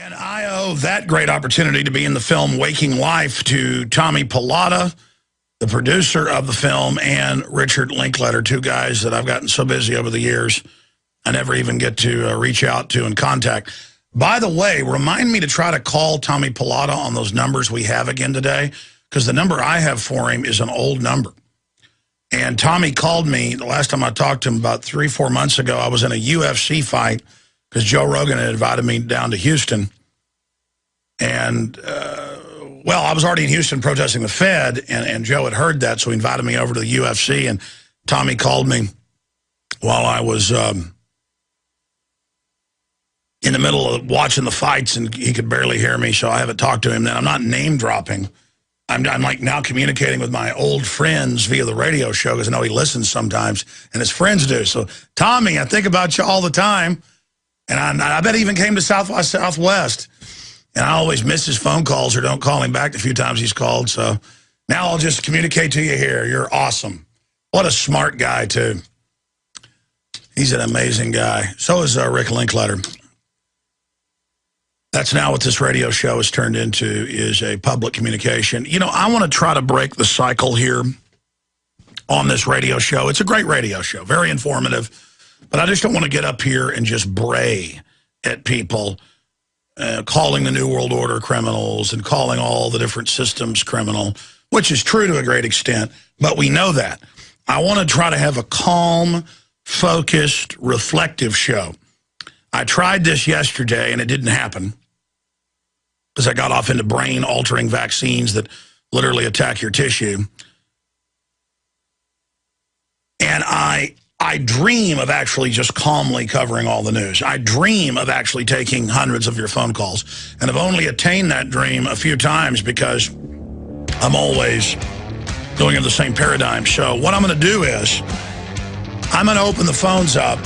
And I owe that great opportunity to be in the film Waking Life to Tommy Pilata, the producer of the film, and Richard Linkletter, two guys that I've gotten so busy over the years I never even get to reach out to and contact. By the way, remind me to try to call Tommy Pilata on those numbers we have again today, because the number I have for him is an old number. And Tommy called me the last time I talked to him about 3-4 months ago. I was in a UFC fight because Joe Rogan had invited me down to Houston. And, well, I was already in Houston protesting the Fed, and Joe had heard that, so he invited me over to the UFC. And Tommy called me while I was in the middle of watching the fights, and he could barely hear me, so I haven't talked to him then. I'm not name dropping. I'm like now communicating with my old friends via the radio show, because I know he listens sometimes, and his friends do. So, Tommy, I think about you all the time, and I bet he even came to Southwest. And I always miss his phone calls or don't call him back the few times he's called. So now I'll just communicate to you here. You're awesome. What a smart guy, too. He's an amazing guy. So is Rick Linkletter. That's now what this radio show has turned into, is a public communication. You know, I want to try to break the cycle here on this radio show. It's a great radio show, very informative. But I just don't want to get up here and just bray at people, calling the New World Order criminals and calling all the different systems criminal, which is true to a great extent, but we know that. I want to try to have a calm, focused, reflective show. I tried this yesterday, and it didn't happen because I got off into brain-altering vaccines that literally attack your tissue. And I dream of actually just calmly covering all the news. I dream of actually taking hundreds of your phone calls. And I've only attained that dream a few times because I'm always going in the same paradigm. So what I'm going to do is I'm going to open the phones up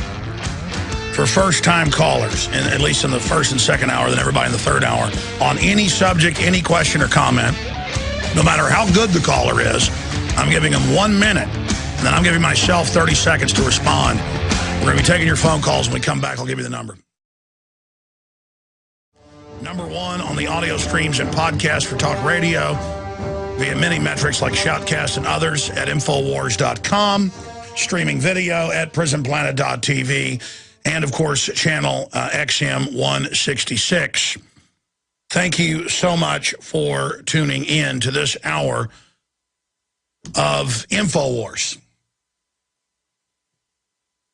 for first-time callers, and at least in the first and second hour, then everybody in the third hour, on any subject, any question or comment. No matter how good the caller is, I'm giving them 1 minute. And then I'm giving myself 30 seconds to respond. We're going to be taking your phone calls. When we come back, I'll give you the number. Number one on the audio streams and podcasts for talk radio via many metrics like Shoutcast and others at Infowars.com, streaming video at PrisonPlanet.tv, and, of course, channel XM 166. Thank you so much for tuning in to this hour of Infowars.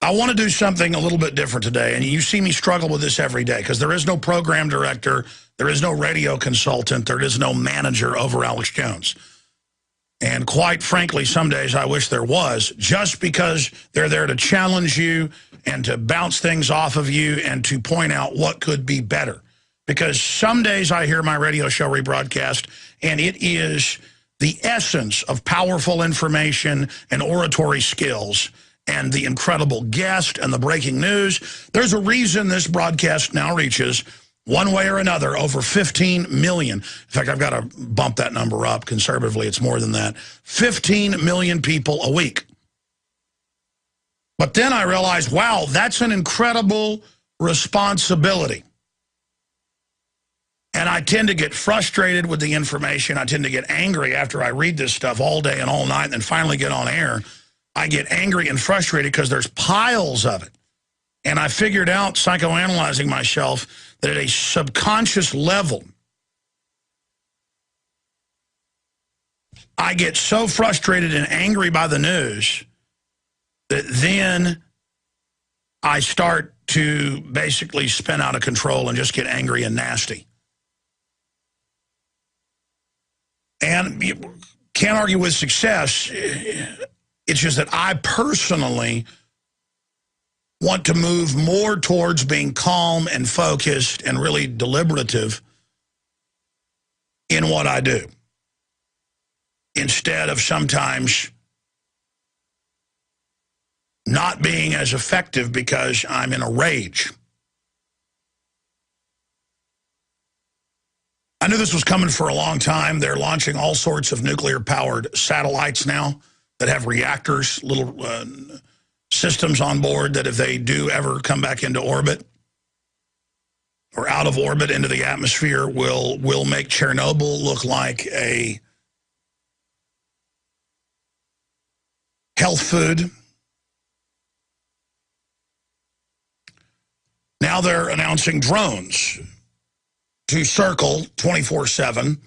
I want to do something a little bit different today, and you see me struggle with this every day because there is no program director, there is no radio consultant, there is no manager over Alex Jones. And quite frankly, some days I wish there was, just because they're there to challenge you and to bounce things off of you and to point out what could be better. Because some days I hear my radio show rebroadcast, and it is the essence of powerful information and oratory skills and the incredible guest and the breaking news. There's a reason this broadcast now reaches, one way or another, over 15 million. In fact, I've got to bump that number up. Conservatively, it's more than that. 15 million people a week. But then I realized, wow, that's an incredible responsibility. And I tend to get frustrated with the information. I tend to get angry after I read this stuff all day and all night and then finally get on air. I get angry and frustrated because there's piles of it. And I figured out, psychoanalyzing myself, that at a subconscious level, I get so frustrated and angry by the news that then I start to basically spin out of control and just get angry and nasty. And you can't argue with success. It's just that I personally want to move more towards being calm and focused and really deliberative in what I do, instead of sometimes not being as effective because I'm in a rage. I knew this was coming for a long time. They're launching all sorts of nuclear-powered satellites now that have reactors, little systems on board that if they do ever come back into orbit, or out of orbit into the atmosphere will make Chernobyl look like a health food. Now they're announcing drones to circle 24/7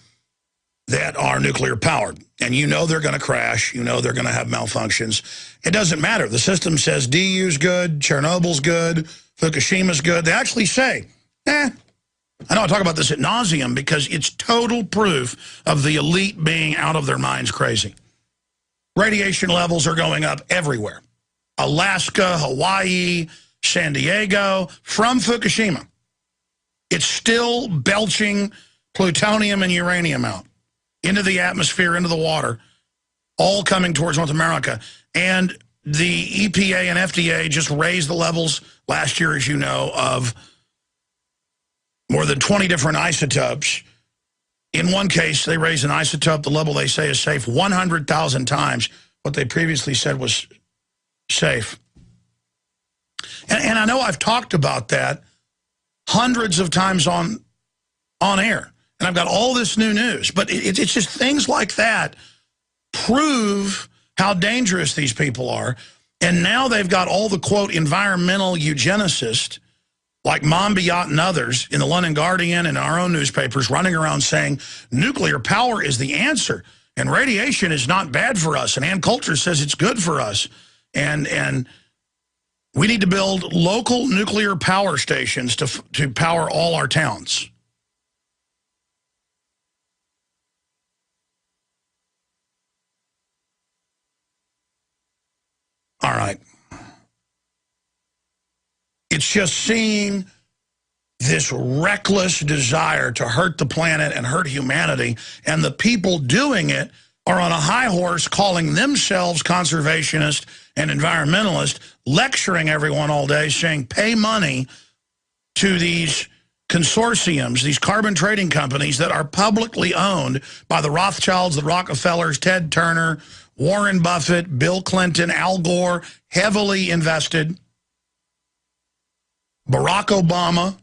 that are nuclear powered. And you know they're going to crash. You know they're going to have malfunctions. It doesn't matter. The system says DU's good, Chernobyl's good, Fukushima's good. They actually say, I know I talk about this ad nauseum because it's total proof of the elite being out of their minds crazy. Radiation levels are going up everywhere. Alaska, Hawaii, San Diego, from Fukushima. It's still belching plutonium and uranium out into the atmosphere, into the water, all coming towards North America. And the EPA and FDA just raised the levels last year, as you know, of more than 20 different isotopes. In one case, they raised an isotope, the level they say is safe, 100,000 times what they previously said was safe. And I know I've talked about that hundreds of times on air. And I've got all this new news. But it's just things like that prove how dangerous these people are. And now they've got all the, quote, environmental eugenicists like Monbiot and others in the London Guardian and our own newspapers running around saying nuclear power is the answer and radiation is not bad for us. And Ann Coulter says it's good for us. And we need to build local nuclear power stations to power all our towns. All right. It's just seeing this reckless desire to hurt the planet and hurt humanity, and the people doing it are on a high horse calling themselves conservationists and environmentalists, lecturing everyone all day, saying pay money to these consortiums, these carbon trading companies that are publicly owned by the Rothschilds, the Rockefellers, Ted Turner, Warren Buffett, Bill Clinton, Al Gore, heavily invested, Barack Obama,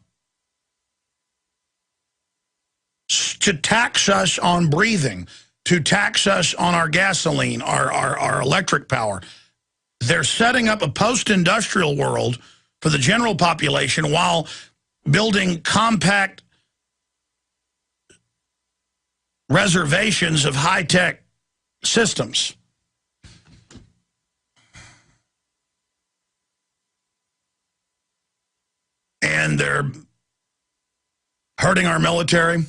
to tax us on breathing, to tax us on our gasoline, our electric power. They're setting up a post-industrial world for the general population while building compact reservations of high-tech systems. And they're hurting our military,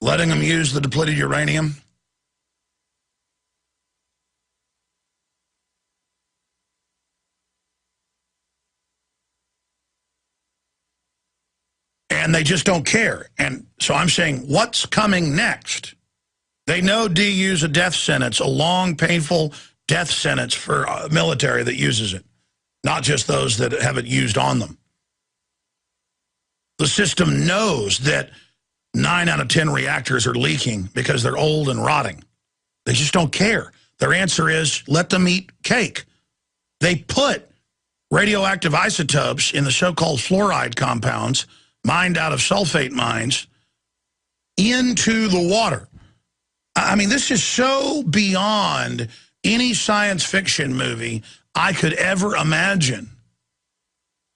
letting them use the depleted uranium. And they just don't care. And so I'm saying, what's coming next? They know DU's a death sentence, a long, painful death sentence for military that uses it, not just those that have it used on them. The system knows that 9 out of 10 reactors are leaking because they're old and rotting. They just don't care. Their answer is, let them eat cake. They put radioactive isotopes in the so-called fluoride compounds, mined out of sulfate mines, into the water. I mean, this is so beyond any science fiction movie I could ever imagine.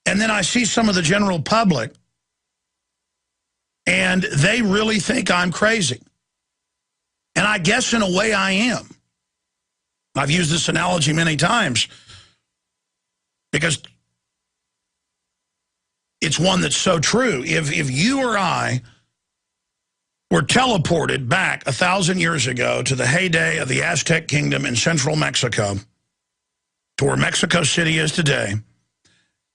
And then I see some of the general public, and they really think I'm crazy. And I guess in a way I am. I've used this analogy many times because it's one that's so true. If you or I were teleported back 1,000 years ago to the heyday of the Aztec kingdom in central Mexico, to where Mexico City is today,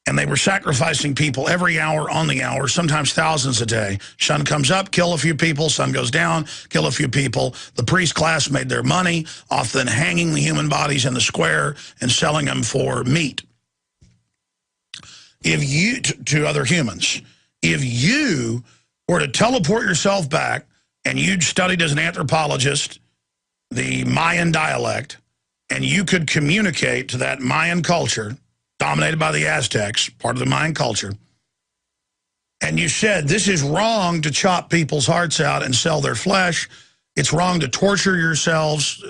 and they were sacrificing people every hour on the hour, sometimes thousands a day. Sun comes up, kill a few people. Sun goes down, kill a few people. The priest class made their money off then hanging the human bodies in the square and selling them for meat. If you, to other humans, if you were to teleport yourself back and you'd studied as an anthropologist the Mayan dialect, and you could communicate to that Mayan culture dominated by the Aztecs, part of the Mayan culture. And you said, this is wrong to chop people's hearts out and sell their flesh. It's wrong to torture yourselves.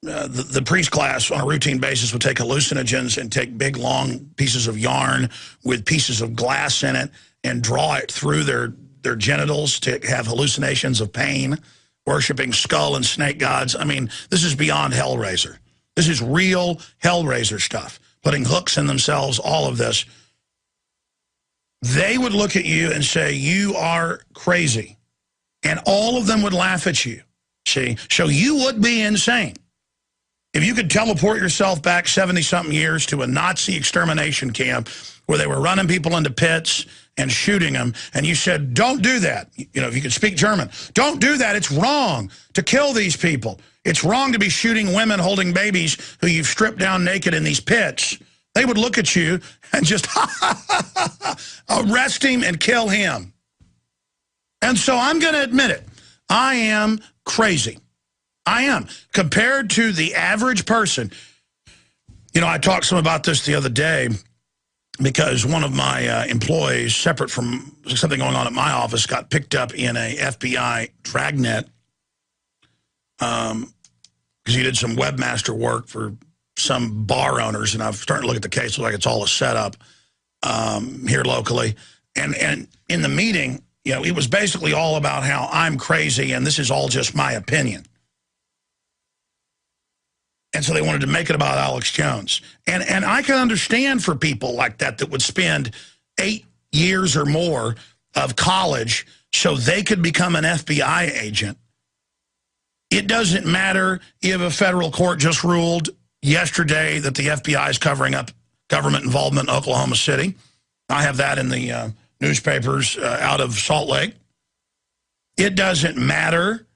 The priest class on a routine basis would take hallucinogens and take big, long pieces of yarn with pieces of glass in it and draw it through their genitals to have hallucinations of pain, worshiping skull and snake gods. I mean, this is beyond Hellraiser. This is real Hellraiser stuff, putting hooks in themselves, all of this. They would look at you and say, you are crazy. And all of them would laugh at you, see? So you would be insane. If you could teleport yourself back 70-something years to a Nazi extermination camp where they were running people into pits and shooting them, and you said, don't do that. You know, if you could speak German, don't do that. It's wrong to kill these people. It's wrong to be shooting women holding babies who you've stripped down naked in these pits. They would look at you and just arrest him and kill him. And so I'm going to admit it. I am crazy. I am. Compared to the average person, you know, I talked some about this the other day because one of my employees, separate from something going on at my office, got picked up in a FBI dragnet because he did some webmaster work for some bar owners, and I've started to look at the case, like it's all a setup here locally. And in the meeting, you know, it was basically all about how I'm crazy and this is all just my opinion. And so they wanted to make it about Alex Jones. And I can understand for people like that that would spend 8 years or more of college so they could become an FBI agent. It doesn't matter if a federal court just ruled yesterday that the FBI is covering up government involvement in Oklahoma City. I have that in the newspapers out of Salt Lake. It doesn't matter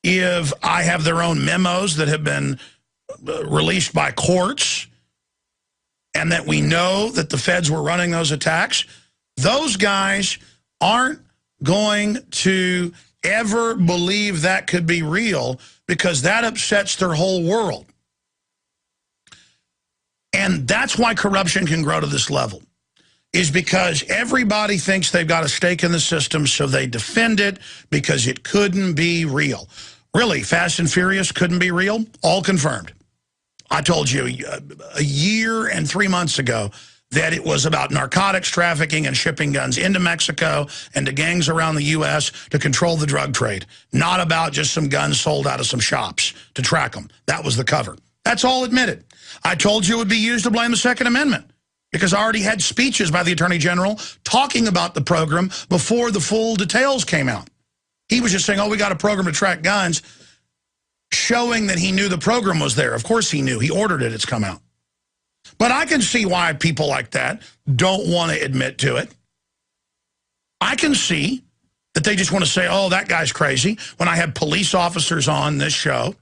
if I have their own memos that have been released by courts and that we know that the feds were running those attacks. Those guys aren't going to ever believe that could be real because that upsets their whole world. And that's why corruption can grow to this level, is because everybody thinks they've got a stake in the system, so they defend it because it couldn't be real. Really, Fast and Furious couldn't be real? All confirmed. I told you a year and 3 months ago that it was about narcotics trafficking and shipping guns into Mexico and to gangs around the U.S. to control the drug trade, not about just some guns sold out of some shops to track them. That was the cover. That's all admitted. I told you it would be used to blame the Second Amendment because I already had speeches by the Attorney General talking about the program before the full details came out. He was just saying, oh, we got a program to track guns, showing that he knew the program was there. Of course he knew. He ordered it. It's come out. But I can see why people like that don't want to admit to it. I can see that they just want to say, oh, that guy's crazy. When I have police officers on this show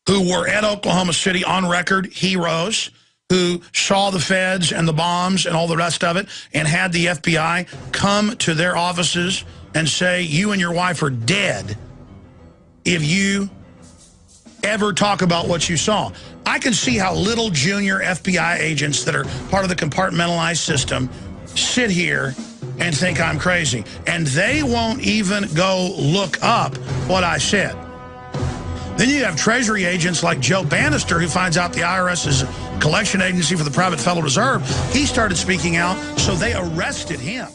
who were at Oklahoma City on record, heroes, who saw the feds and the bombs and all the rest of it and had the FBI come to their offices and say, you and your wife are dead if you ever talk about what you saw. I can see how little junior FBI agents that are part of the compartmentalized system sit here and think I'm crazy. And they won't even go look up what I said. Then you have Treasury agents like Joe Bannister, who finds out the IRS is a collection agency for the private Federal Reserve. He started speaking out, so they arrested him.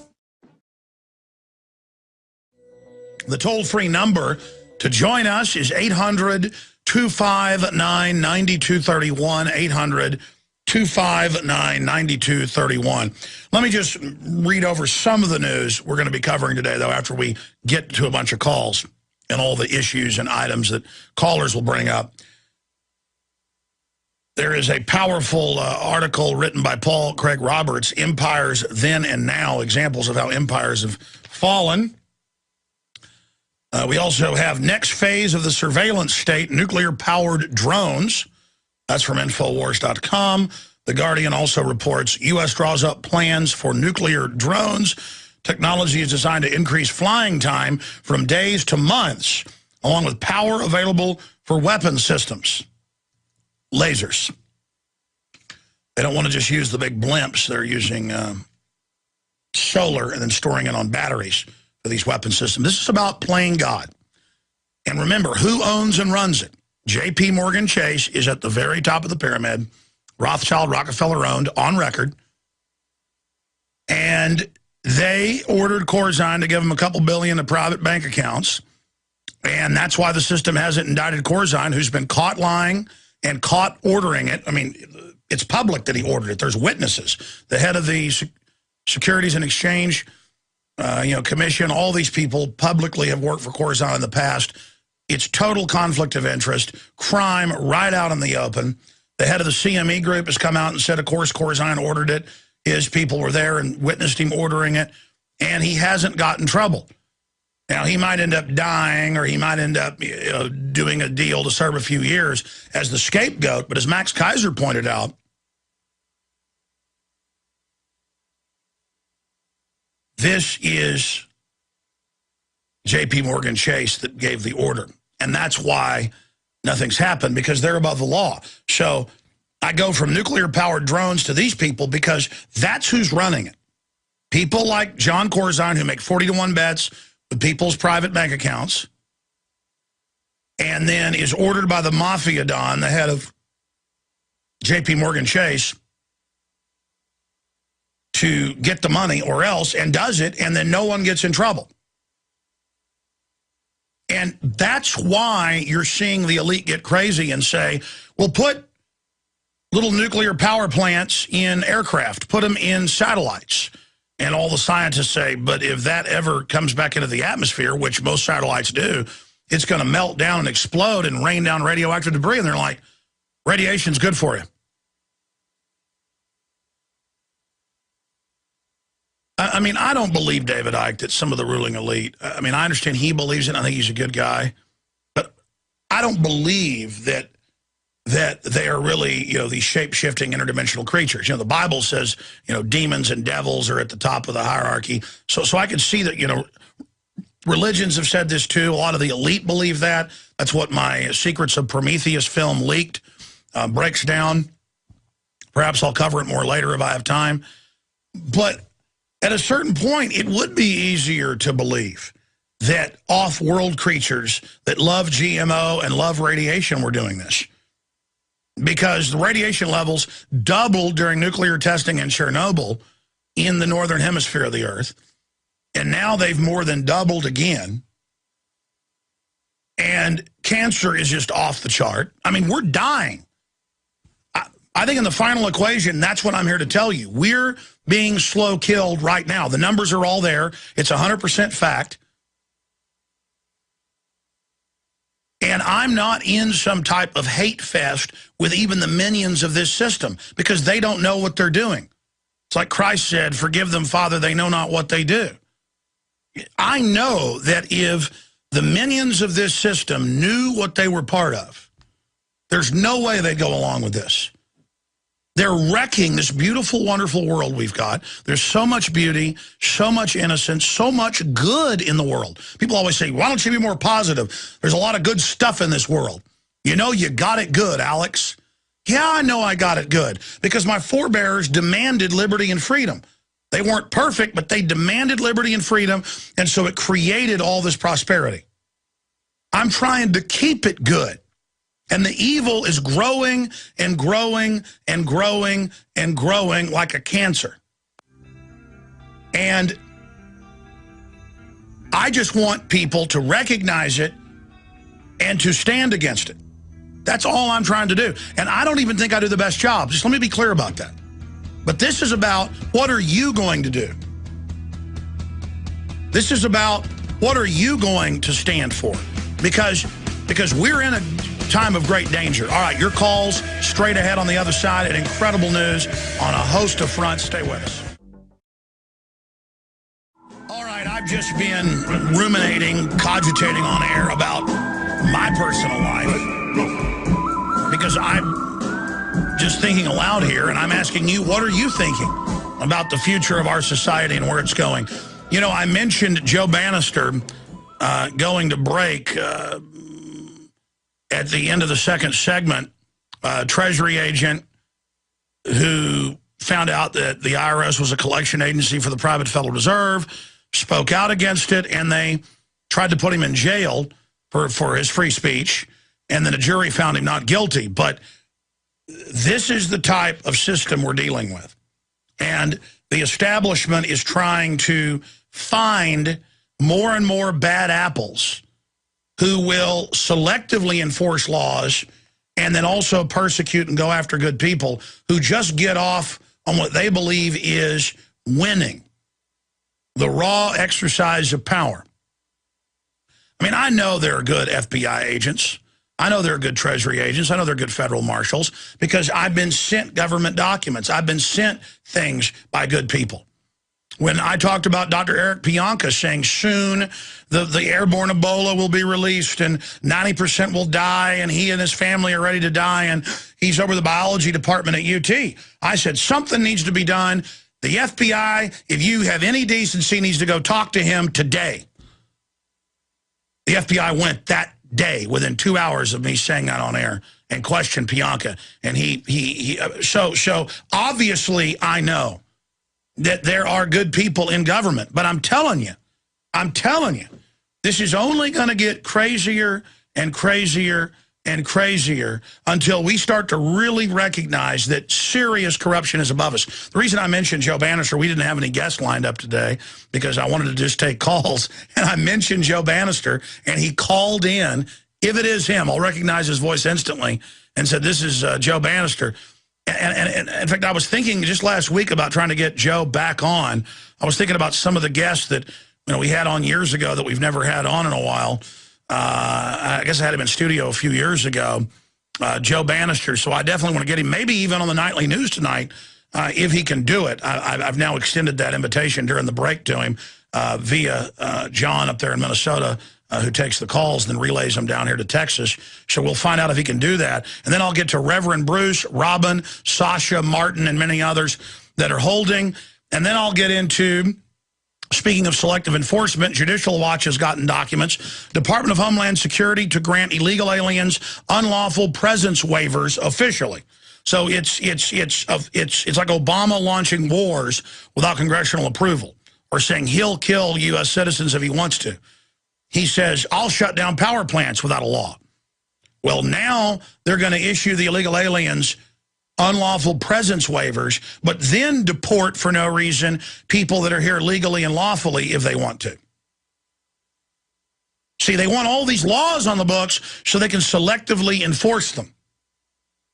The toll-free number to join us is 800-259-9231, 800-259-9231. Let me just read over some of the news we're going to be covering today, though, after we get to a bunch of calls and all the issues and items that callers will bring up. There is a powerful article written by Paul Craig Roberts, Empires Then and Now, examples of how empires have fallen. We also have next phase of the surveillance state, nuclear-powered drones. That's from Infowars.com. The Guardian also reports U.S. draws up plans for nuclear drones. Technology is designed to increase flying time from days to months, along with power available for weapon systems. Lasers. They don't want to just use the big blimps. They're using solar and then storing it on batteries for these weapon systems. This is about playing God. And remember, who owns and runs it? J.P. Morgan Chase is at the very top of the pyramid. Rothschild, Rockefeller owned, on record. And they ordered Corzine to give them a couple billion to private bank accounts. And that's why the system hasn't indicted Corzine, who's been caught lying and caught ordering it. I mean, it's public that he ordered it. There's witnesses. The head of the Securities and Exchange Commission, all these people publicly have worked for Corzine in the past. It's total conflict of interest, crime right out in the open. The head of the CME group has come out and said, of course, Corzine ordered it. His people were there and witnessed him ordering it, and he hasn't gotten in trouble. Now, he might end up dying, or he might end up doing a deal to serve a few years as the scapegoat. But as Max Kaiser pointed out, this is J.P. Morgan Chase that gave the order. And that's why nothing's happened, because they're above the law. So I go from nuclear-powered drones to these people because that's who's running it. People like John Corzine, who make 40-to-1 bets with people's private bank accounts, and then is ordered by the Mafia Don, the head of J.P. Morgan Chase, to get the money or else, and does it, and then no one gets in trouble. And that's why you're seeing the elite get crazy and say, well, put little nuclear power plants in aircraft, put them in satellites. And all the scientists say, but if that ever comes back into the atmosphere, which most satellites do, it's going to melt down and explode and rain down radioactive debris. And they're like, radiation's good for you. I mean, I don't believe David Icke that some of the ruling elite, I mean, I understand he believes it. I think he's a good guy. But I don't believe that they are really, these shape-shifting interdimensional creatures. The Bible says, demons and devils are at the top of the hierarchy. So I can see that, religions have said this too. A lot of the elite believe that. That's what my Secrets of Prometheus film leaked, breaks down. Perhaps I'll cover it more later if I have time. But at a certain point, it would be easier to believe that off-world creatures that love GMO and love radiation were doing this. Because the radiation levels doubled during nuclear testing in Chernobyl in the northern hemisphere of the Earth. And now they've more than doubled again. And cancer is just off the chart. I mean, we're dying. I think in the final equation, that's what I'm here to tell you. We're being slow killed right now. The numbers are all there. It's 100% fact. And I'm not in some type of hate fest with even the minions of this system, because they don't know what they're doing. It's like Christ said, forgive them, Father, they know not what they do. I know that if the minions of this system knew what they were part of, there's no way they'd go along with this. They're wrecking this beautiful, wonderful world we've got. There's so much beauty, so much innocence, so much good in the world. People always say, why don't you be more positive? There's a lot of good stuff in this world. You got it good, Alex. Yeah, I know I got it good, because my forebears demanded liberty and freedom. They weren't perfect, but they demanded liberty and freedom, and so it created all this prosperity. I'm trying to keep it good. And the evil is growing and growing and growing and growing like a cancer. And I just want people to recognize it and to stand against it. That's all I'm trying to do. And I don't even think I do the best job. Just let me be clear about that. But this is about, what are you going to do? This is about, what are you going to stand for? Because we're in a time of great danger. All right, your calls straight ahead on the other side, and incredible news on a host of fronts. Stay with us. All right, I've just been ruminating, cogitating on air about my personal life, because I'm just thinking aloud here, and I'm asking you, what are you thinking about the future of our society and where it's going? I mentioned Joe Bannister going to break at the end of the second segment. Treasury agent who found out that the IRS was a collection agency for the private Federal Reserve, spoke out against it, and they tried to put him in jail for his free speech, and then a jury found him not guilty. But this is the type of system we're dealing with. And the establishment is trying to find more and more bad apples who will selectively enforce laws and then also persecute and go after good people who just get off on what they believe is winning, the raw exercise of power. I mean, I know there are good FBI agents. I know there are good Treasury agents. I know there are good federal marshals because I've been sent government documents. I've been sent things by good people. When I talked about Dr. Eric Pianka saying soon the airborne Ebola will be released and 90% will die and he and his family are ready to die and he's over the biology department at UT, I said something needs to be done. The FBI, if you have any decency, needs to go talk to him today. The FBI went that day within 2 hours of me saying that on air and questioned Pianka. And so obviously I know that there are good people in government. But I'm telling you, this is only going to get crazier and crazier and crazier until we start to really recognize that serious corruption is above us. The reason I mentioned Joe Bannister, we didn't have any guests lined up today because I wanted to just take calls. And I mentioned Joe Bannister, and he called in. If it is him, I'll recognize his voice instantly and said, this is Joe Bannister. And in fact, I was thinking just last week about trying to get Joe back on. I was thinking about some of the guests that we had on years ago that we've never had on in a while. I guess I had him in studio a few years ago, Joe Bannister. So I definitely want to get him, maybe even on the nightly news tonight, if he can do it. I've now extended that invitation during the break to him via John up there in Minnesota, who takes the calls and then relays them down here to Texas. So we'll find out if he can do that. And then I'll get to Reverend Bruce, Robin, Sasha, Martin, and many others that are holding. And then I'll get into, speaking of selective enforcement, Judicial Watch has gotten documents. Department of Homeland Security to grant illegal aliens unlawful presence waivers officially. So it's like Obama launching wars without congressional approval or saying he'll kill U.S. citizens if he wants to. He says, I'll shut down power plants without a law. Well, now they're going to issue the illegal aliens unlawful presence waivers, but then deport for no reason people that are here legally and lawfully if they want to. See, they want all these laws on the books so they can selectively enforce them.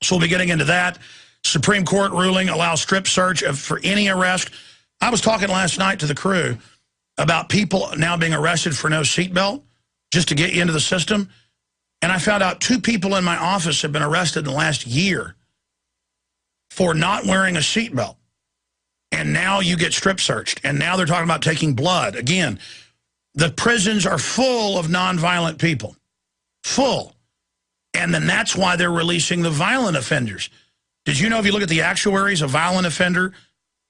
So we'll be getting into that. Supreme Court ruling allows strip search for any arrest. I was talking last night to the crew about people now being arrested for no seatbelt just to get you into the system. And I found out 2 people in my office have been arrested in the last year for not wearing a seatbelt. And now you get strip searched. And now they're talking about taking blood. Again, the prisons are full of nonviolent people. Full. And then that's why they're releasing the violent offenders. Did you know if you look at the actuaries, a violent offender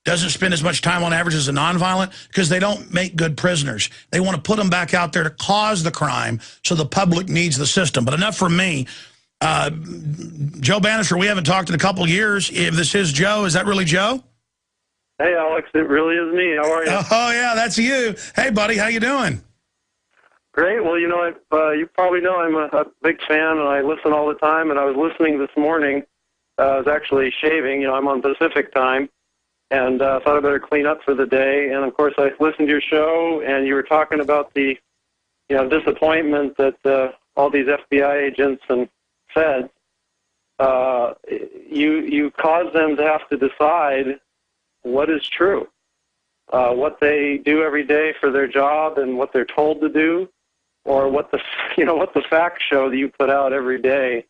doesn't spend as much time on average as a nonviolent? Because they don't make good prisoners. They want to put them back out there to cause the crime so the public needs the system. But enough from me. Joe Bannister, we haven't talked in a couple of years. If this is Joe, is that really Joe? Hey, Alex, it really is me. How are you? Oh, yeah, that's you. Hey, buddy, how you doing? Great. Well, you know, you probably know I'm a big fan, and I listen all the time. And I was listening this morning. I was actually shaving. You know, I'm on Pacific time. And thought I better clean up for the day. And, of course, I listened to your show, and you were talking about the, disappointment that all these FBI agents and feds, you cause them to have to decide what is true, what they do every day for their job and what they're told to do, or what the facts show that you put out every day.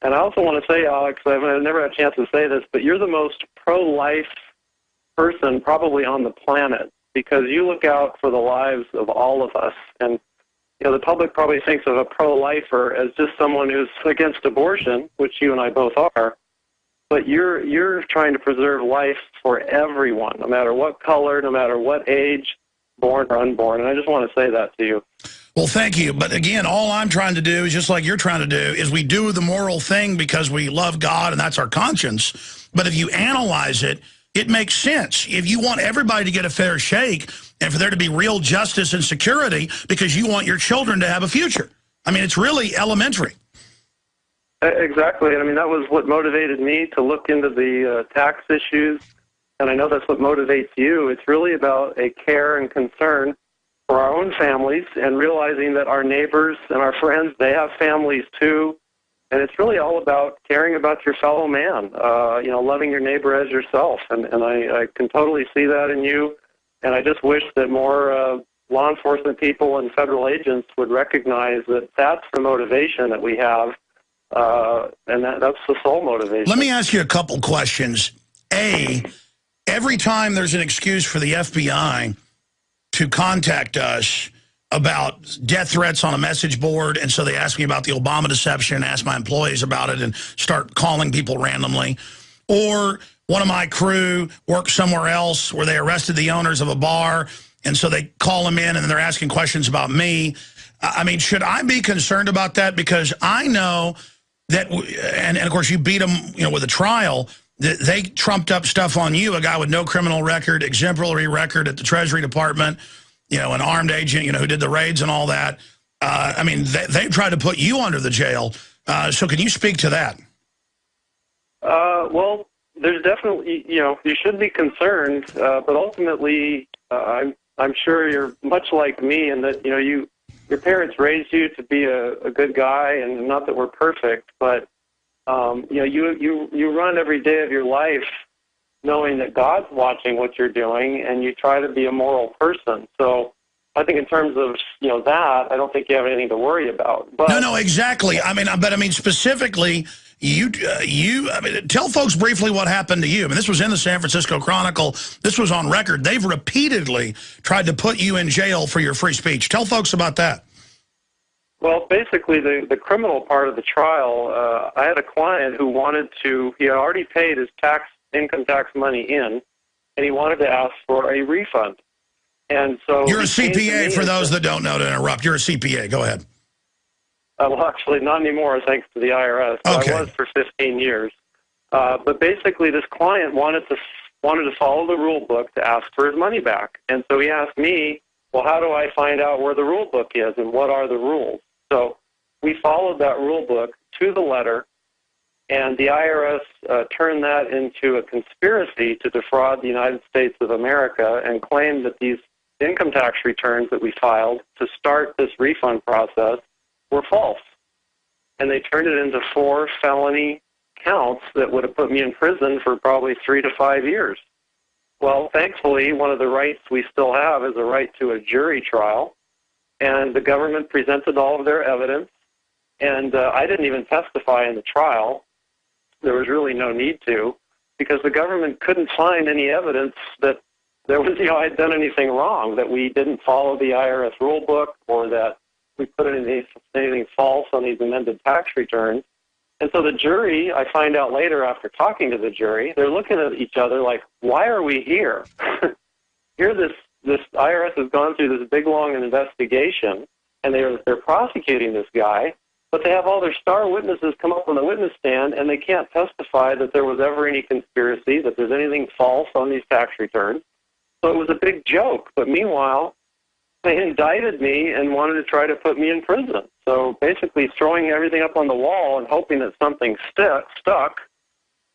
And I also want to say, Alex, I've never had a chance to say this, but you're the most pro-life person probably on the planet, because you look out for the lives of all of us. And the public probably thinks of a pro-lifer as just someone who's against abortion, which you and I both are. But you're trying to preserve life for everyone, no matter what color, no matter what age, born or unborn. And I just want to say that to you. Well, thank you. But again, all I'm trying to do is just like you're trying to do is we do the moral thing because we love God and that's our conscience. But if you analyze it, it makes sense. If you want everybody to get a fair shake and for there to be real justice and security because you want your children to have a future. I mean, it's really elementary. Exactly. I mean, that was what motivated me to look into the tax issues. And I know that's what motivates you. It's really about a care and concern for our own families and realizing that our neighbors and our friends, they have families too. And it's really all about caring about your fellow man, loving your neighbor as yourself. And I can totally see that in you. And I just wish that more law enforcement people and federal agents would recognize that that's the motivation that we have. And that's the sole motivation. Let me ask you a couple questions. A, every time there's an excuse for the FBI to contact us about death threats on a message board, and so they ask me about the Obama deception, ask my employees about it, and start calling people randomly. Or one of my crew works somewhere else where they arrested the owners of a bar, and so they call them in and they're asking questions about me. I mean, should I be concerned about that? Because I know that, and of course you beat them, with a trial, that they trumped up stuff on you, a guy with no criminal record, exemplary record at the Treasury Department, an armed agent, who did the raids and all that. I mean, they tried to put you under the jail. So can you speak to that? Well, there's definitely, you should be concerned, but ultimately, I'm sure you're much like me in that, your parents raised you to be a good guy, and not that we're perfect, but you run every day of your life knowing that God's watching what you're doing, and you try to be a moral person. So I think in terms of that, I don't think you have anything to worry about. But no, exactly. I mean, specifically, tell folks briefly what happened to you. I mean, this was in the San Francisco Chronicle. This was on record. They've repeatedly tried to put you in jail for your free speech. Tell folks about that. Well, basically, the criminal part of the trial, I had a client who he had already paid his income tax money in, and he wanted to ask for a refund. And so you're a CPA, for those that don't know, to interrupt. You're a CPA. Go ahead. Well, actually, not anymore, thanks to the IRS. Okay. I was for 15 years. But basically, this client wanted to follow the rule book to ask for his money back. And so he asked me, well, how do I find out where the rule book is and what are the rules? So we followed that rule book to the letter, and the IRS turned that into a conspiracy to defraud the United States of America and claimed that these income tax returns that we filed to start this refund process were false. And they turned it into 4 felony counts that would have put me in prison for probably 3 to 5 years. Well, thankfully, one of the rights we still have is a right to a jury trial, and the government presented all of their evidence, and I didn't even testify in the trial. There was really no need to, because the government couldn't find any evidence that there was, I had done anything wrong, that we didn't follow the IRS rule book, or that we put anything false on these amended tax returns. And so the jury, I find out later after talking to the jury, they're looking at each other like, why are we here? Here this IRS has gone through this big, long investigation, and they're prosecuting this guy, but they have all their star witnesses come up on the witness stand, and they can't testify that there was ever any conspiracy, that there's anything false on these tax returns. So it was a big joke. But meanwhile, they indicted me and wanted to try to put me in prison. So basically throwing everything up on the wall and hoping that something stuck,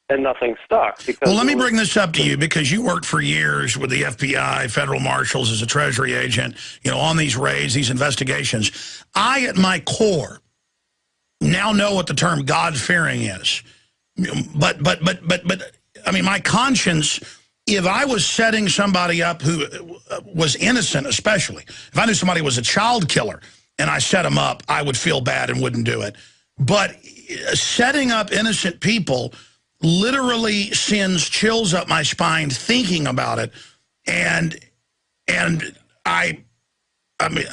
and nothing stuck. Well, let me bring this up to you, because you worked for years with the FBI, federal marshals, as a Treasury agent, on these raids, these investigations. I, at my core, now know what the term God-fearing is. But, I mean, my conscience, if I was setting somebody up who was innocent, especially, if I knew somebody was a child killer and I set them up, I would feel bad and wouldn't do it. But setting up innocent people literally sends chills up my spine thinking about it. And I mean,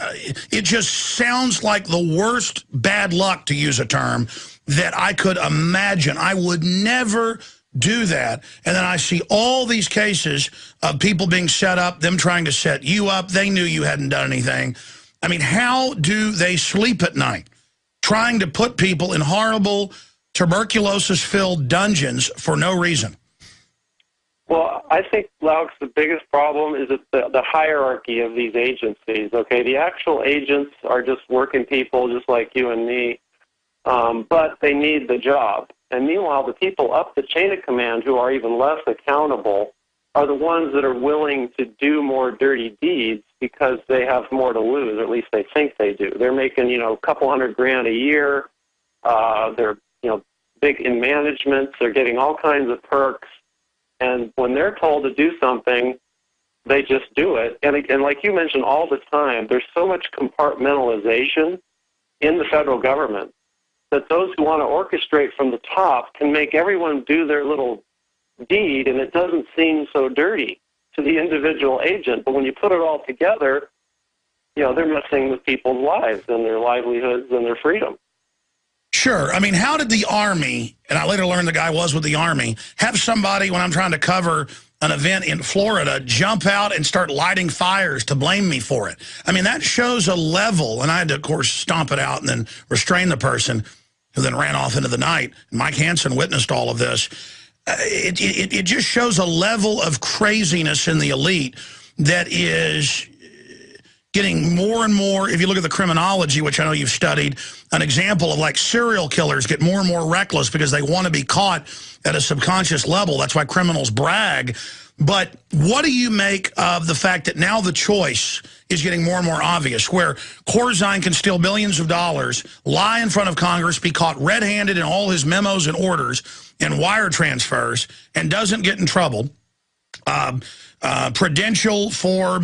it just sounds like the worst bad luck, to use a term, that I could imagine. I would never do that. And then I see all these cases of people being set up, them trying to set you up. They knew you hadn't done anything. I mean, how do they sleep at night? Trying to put people in horrible, tuberculosis-filled dungeons for no reason. Well, I think, Laux, the biggest problem is the hierarchy of these agencies, okay? The actual agents are just working people just like you and me, but they need the job. And meanwhile, the people up the chain of command who are even less accountable are the ones that are willing to do more dirty deeds because they have more to lose, or at least they think they do. They're making, a couple $100,000 a year. They're, big in management. They're getting all kinds of perks. And when they're told to do something, they just do it. And like you mentioned all the time, there's so much compartmentalization in the federal government that those who want to orchestrate from the top can make everyone do their little deed, and it doesn't seem so dirty to the individual agent. But when you put it all together, they're messing with people's lives and their livelihoods and their freedom. Sure. I mean, how did the Army, and I later learned the guy was with the Army, have somebody, when I'm trying to cover an event in Florida, jump out and start lighting fires to blame me for it? I mean, that shows a level, and I had to, of course, stomp it out and then restrain the person who then ran off into the night. And Mike Hansen witnessed all of this. It just shows a level of craziness in the elite that is getting more and more. If you look at the criminology, which I know you've studied, an example of like serial killers get more and more reckless because they want to be caught at a subconscious level. That's why criminals brag. But what do you make of the fact that now the choice is getting more and more obvious, where Corzine can steal billions of dollars, lie in front of Congress, be caught red-handed in all his memos and orders and wire transfers, and doesn't get in trouble? Prudential for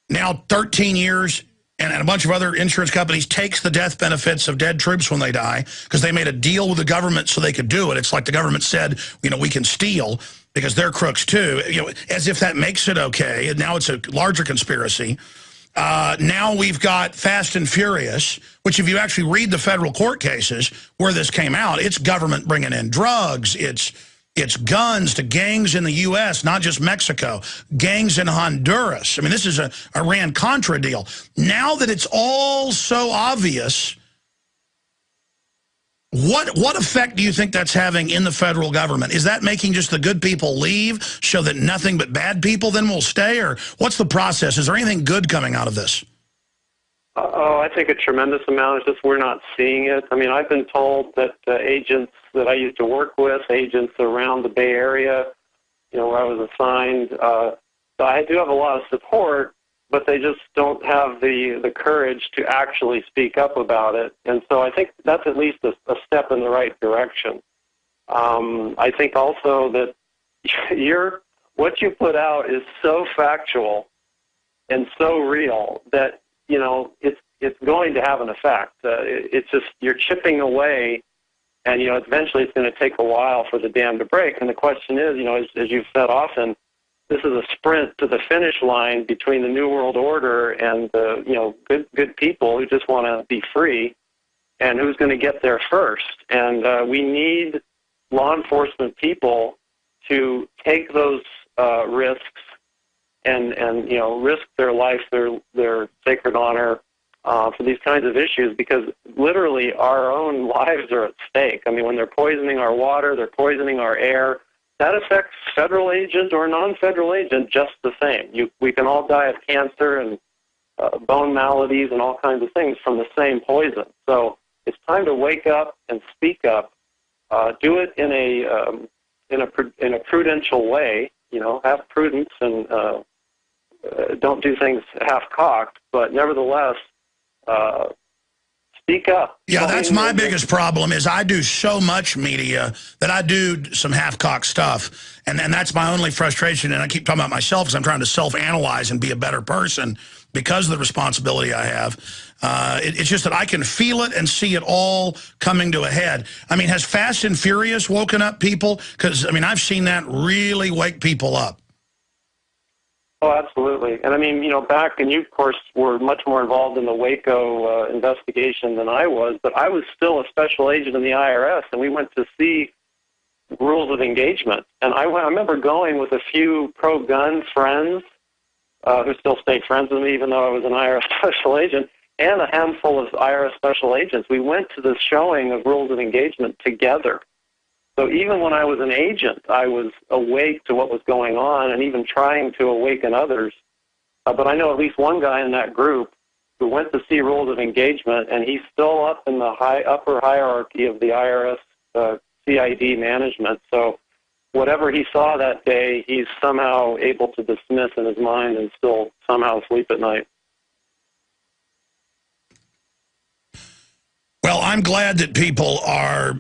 now 13 years, and a bunch of other insurance companies takes the death benefits of dead troops when they die because they made a deal with the government so they could do it. It's like the government said, we can steal because they're crooks too, as if that makes it okay. And now it's a larger conspiracy. Now we've got Fast and Furious, which if you actually read the federal court cases where this came out, it's government bringing in drugs, it's guns to gangs in the U.S., not just Mexico, gangs in Honduras. I mean, this is a Iran-Contra deal. Now that it's all so obvious, what effect do you think that's having in the federal government? Is that making just the good people leave so that nothing but bad people then will stay? Or what's the process? Is there anything good coming out of this? Oh, I think a tremendous amount. It's just we're not seeing it. I mean, I've been told that agents that I used to work with, agents around the Bay Area, where I was assigned, so I do have a lot of support, but they just don't have the courage to actually speak up about it. And so I think that's at least a step in the right direction. I think also that what you put out is so factual and so real that it's going to have an effect. It's just you're chipping away, and eventually it's going to take a while for the dam to break. And the question is, as you've said often, this is a sprint to the finish line between the New World Order and the good people who just want to be free, and who's going to get there first. And we need law enforcement people to take those risks and risk their life, their sacred honor for these kinds of issues, because literally our own lives are at stake. I mean, when they're poisoning our water, they're poisoning our air, that affects federal agent or non-federal agent just the same. We can all die of cancer and bone maladies and all kinds of things from the same poison. So it's time to wake up and speak up. Do it in a prudential way. Have prudence and don't do things half-cocked. But nevertheless, speak up. Yeah, that's my biggest problem is I do so much media that I do some half-cocked stuff. And that's my only frustration. And I keep talking about myself because I'm trying to self-analyze and be a better person because of the responsibility I have. It's just that I can feel it and see it all coming to a head. I mean, has Fast and Furious woken up people? Because, I mean, I've seen that really wake people up. Oh, absolutely. And I mean, back, and you, of course, were much more involved in the Waco investigation than I was, but I was still a special agent in the IRS, and we went to see rules of engagement. And I remember going with a few pro-gun friends who still stayed friends with me, even though I was an IRS special agent, and a handful of IRS special agents. We went to the showing of rules of engagement together. So even when I was an agent, I was awake to what was going on and even trying to awaken others. But I know at least one guy in that group who went to see rules of engagement, and he's still up in the upper hierarchy of the IRS CID management. So whatever he saw that day, he's somehow able to dismiss in his mind and still somehow sleep at night. Well, I'm glad that people are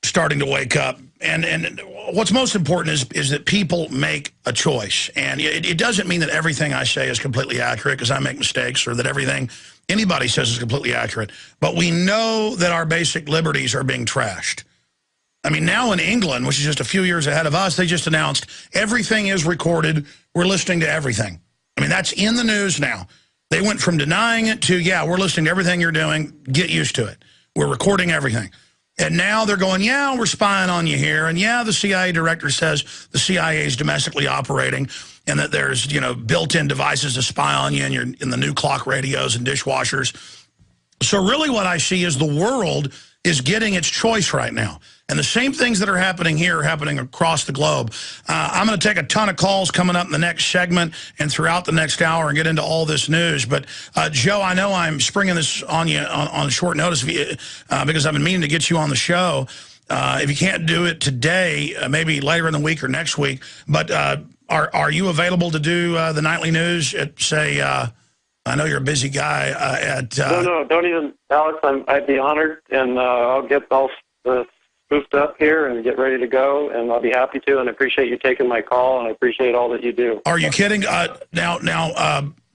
starting to wake up. And what's most important is that people make a choice. And it doesn't mean that everything I say is completely accurate, because I make mistakes, or that everything anybody says is completely accurate. But we know that our basic liberties are being trashed. I mean, now in England, which is just a few years ahead of us, they just announced everything is recorded. We're listening to everything. I mean, that's in the news now. They went from denying it to, yeah, we're listening to everything you're doing. Get used to it. We're recording everything. And now they're going, yeah, we're spying on you here. And yeah, the CIA director says the CIA is domestically operating, and that there's, you know, built-in devices to spy on you, and you're in the new clock radios and dishwashers. So really what I see is the world is getting its choice right now. And the same things that are happening here are happening across the globe. I'm going to take a ton of calls coming up in the next segment and throughout the next hour and get into all this news. But, Joe, I know I'm springing this on you on short notice because I've been meaning to get you on the show. If you can't do it today, maybe later in the week or next week. But are you available to do the nightly news at, say, I know you're a busy guy at... No, don't even, Alex, I'd be honored, and I'll get all spoofed up here and get ready to go, and I'll be happy to, and I appreciate you taking my call, and I appreciate all that you do. Are you kidding? Now,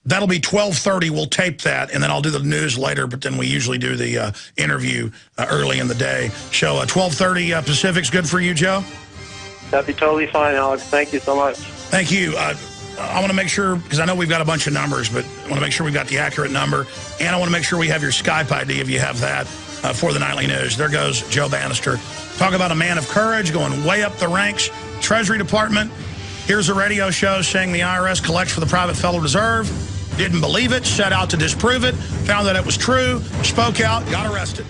that'll be 12:30. We'll tape that, and then I'll do the news later, but then we usually do the interview early in the day. So 12:30 Pacific's good for you, Joe? That'd be totally fine, Alex. Thank you so much. Thank you. I want to make sure, because I know we've got a bunch of numbers, but I want to make sure we've got the accurate number, and I want to make sure we have your Skype ID if you have that for the nightly news. There goes Joe Bannister. Talk about a man of courage going way up the ranks. Treasury Department. Here's a radio show saying the IRS collects for the private Federal Reserve. Didn't believe it, set out to disprove it, found that it was true, spoke out, got arrested.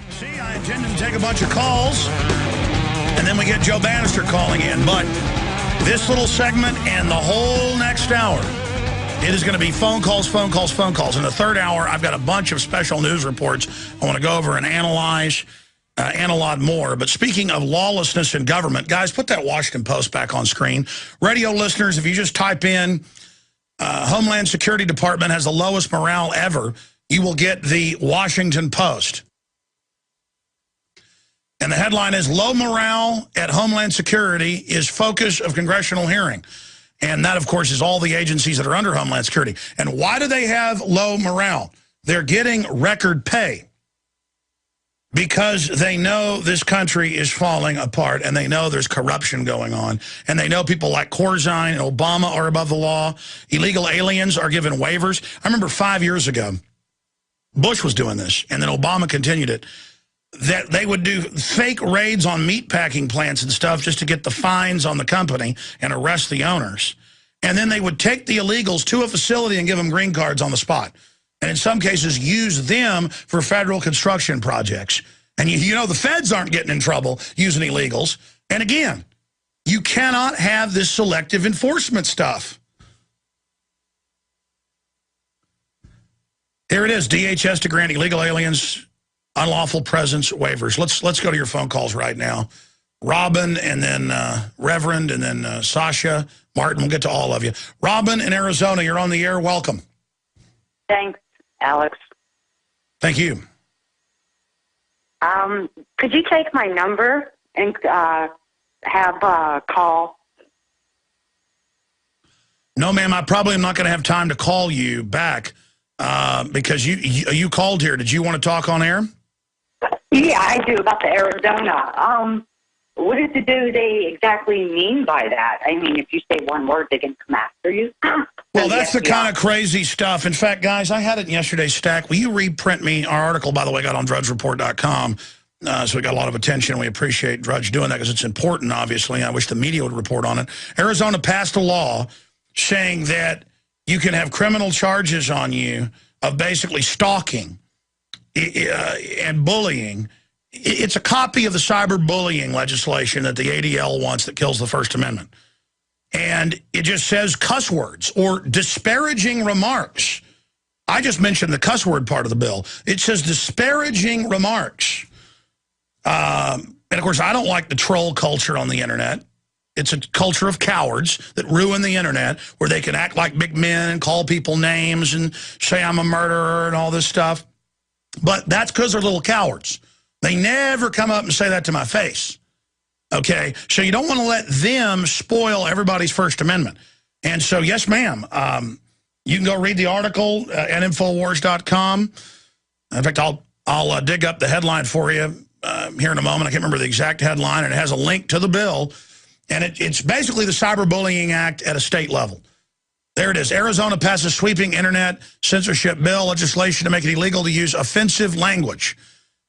See, I intended to take a bunch of calls, and then we get Joe Bannister calling in, but this little segment and the whole next hour, it is going to be phone calls, phone calls, phone calls. In the third hour, I've got a bunch of special news reports I want to go over and analyze, and a lot more. But speaking of lawlessness in government, guys, put that Washington Post back on screen. Radio listeners, if you just type in Homeland Security Department has the lowest morale ever, you will get the Washington Post. And the headline is, low morale at Homeland Security is focus of congressional hearing. And that, of course, is all the agencies that are under Homeland Security. And why do they have low morale? They're getting record pay because they know this country is falling apart, and they know there's corruption going on, and they know people like Corzine and Obama are above the law. Illegal aliens are given waivers. I remember 5 years ago, Bush was doing this, and then Obama continued it, that they would do fake raids on meatpacking plants and stuff just to get the fines on the company and arrest the owners. And then they would take the illegals to a facility and give them green cards on the spot. And in some cases, use them for federal construction projects. And you know the feds aren't getting in trouble using illegals. And again, you cannot have this selective enforcement stuff. Here it is, DHS to grant illegal aliens unlawful presence waivers. Let's go to your phone calls right now. Robin, and then Reverend, and then Sasha, Martin. We'll get to all of you. Robin in Arizona, you're on the air. Welcome. Thanks, Alex. Thank you. Could you take my number and have a call? No, ma'am. I probably am not going to have time to call you back because you called here. Did you want to talk on air? Yeah, I do, about the Arizona. What do they exactly mean by that? I mean, if you say one word, they can come after you. Well, that's the kind of crazy stuff. In fact, guys, I had it in yesterday's stack. Will you reprint me our article, by the way, got on drugsreport.com. So we got a lot of attention. We appreciate Drudge doing that because it's important, obviously. I wish the media would report on it. Arizona passed a law saying that you can have criminal charges on you of basically stalking and bullying. It's a copy of the cyberbullying legislation that the ADL wants that kills the First Amendment. And it just says cuss words or disparaging remarks. I just mentioned the cuss word part of the bill. It says disparaging remarks. And, of course, I don't like the troll culture on the Internet. It's a culture of cowards that ruin the Internet where they can act like big men and call people names and say I'm a murderer and all this stuff. But that's because they're little cowards. They never come up and say that to my face. Okay? So you don't want to let them spoil everybody's First Amendment. And so, yes, ma'am, you can go read the article at Infowars.com. In fact, I'll dig up the headline for you here in a moment. I can't remember the exact headline, and it has a link to the bill. And it's basically the Cyberbullying Act at a state level. There it is. Arizona passes sweeping internet censorship bill legislation to make it illegal to use offensive language.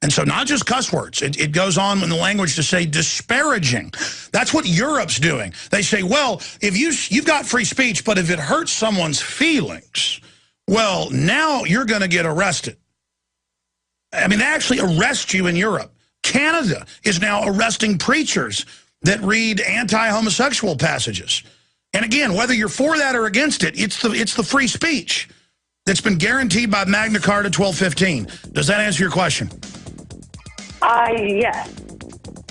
And so not just cuss words. It goes on in the language to say disparaging. That's what Europe's doing. They say, well, if you've got free speech, but if it hurts someone's feelings, well, now you're going to get arrested. I mean, they actually arrest you in Europe. Canada is now arresting preachers that read anti-homosexual passages. And again, whether you're for that or against it, it's the free speech that's been guaranteed by Magna Carta 1215. Does that answer your question? Yes.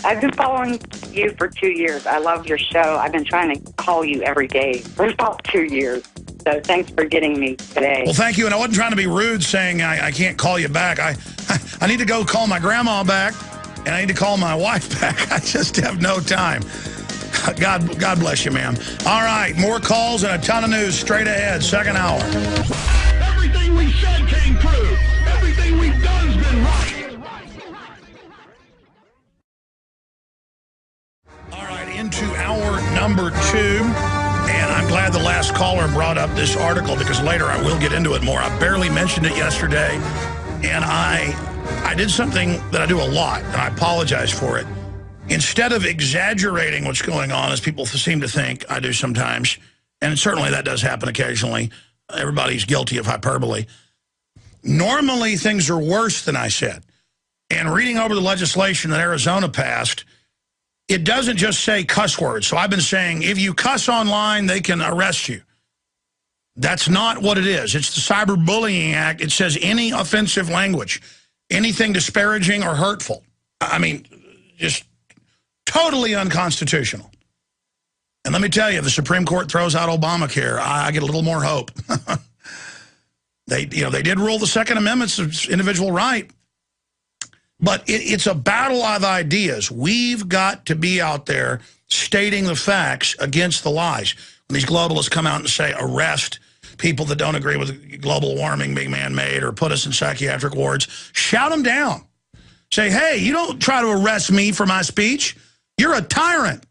I've been following you for 2 years. I love your show. I've been trying to call you every day for about 2 years. So thanks for getting me today. Well, thank you. And I wasn't trying to be rude saying I can't call you back. I need to go call my grandma back, and I need to call my wife back. I just have no time. God bless you, ma'am. All right, more calls and a ton of news straight ahead. Second hour. Everything we said came true. Everything we've done's been right. All right, into hour number 2. And I'm glad the last caller brought up this article because later I will get into it more. I barely mentioned it yesterday, and I did something that I do a lot, and I apologize for it. Instead of exaggerating what's going on, as people seem to think I do sometimes, and certainly that does happen occasionally, everybody's guilty of hyperbole. Normally things are worse than I said. And reading over the legislation that Arizona passed, it doesn't just say cuss words. So I've been saying, if you cuss online, they can arrest you. That's not what it is. It's the Cyberbullying Act. It says any offensive language, anything disparaging or hurtful. I mean, just totally unconstitutional. And let me tell you, if the Supreme Court throws out Obamacare, I get a little more hope. They did rule the Second Amendment's individual right. But it's a battle of ideas. We've got to be out there stating the facts against the lies. When these globalists come out and say arrest people that don't agree with global warming being man-made or put us in psychiatric wards, shout them down. Say, hey, you don't try to arrest me for my speech. You're a tyrant.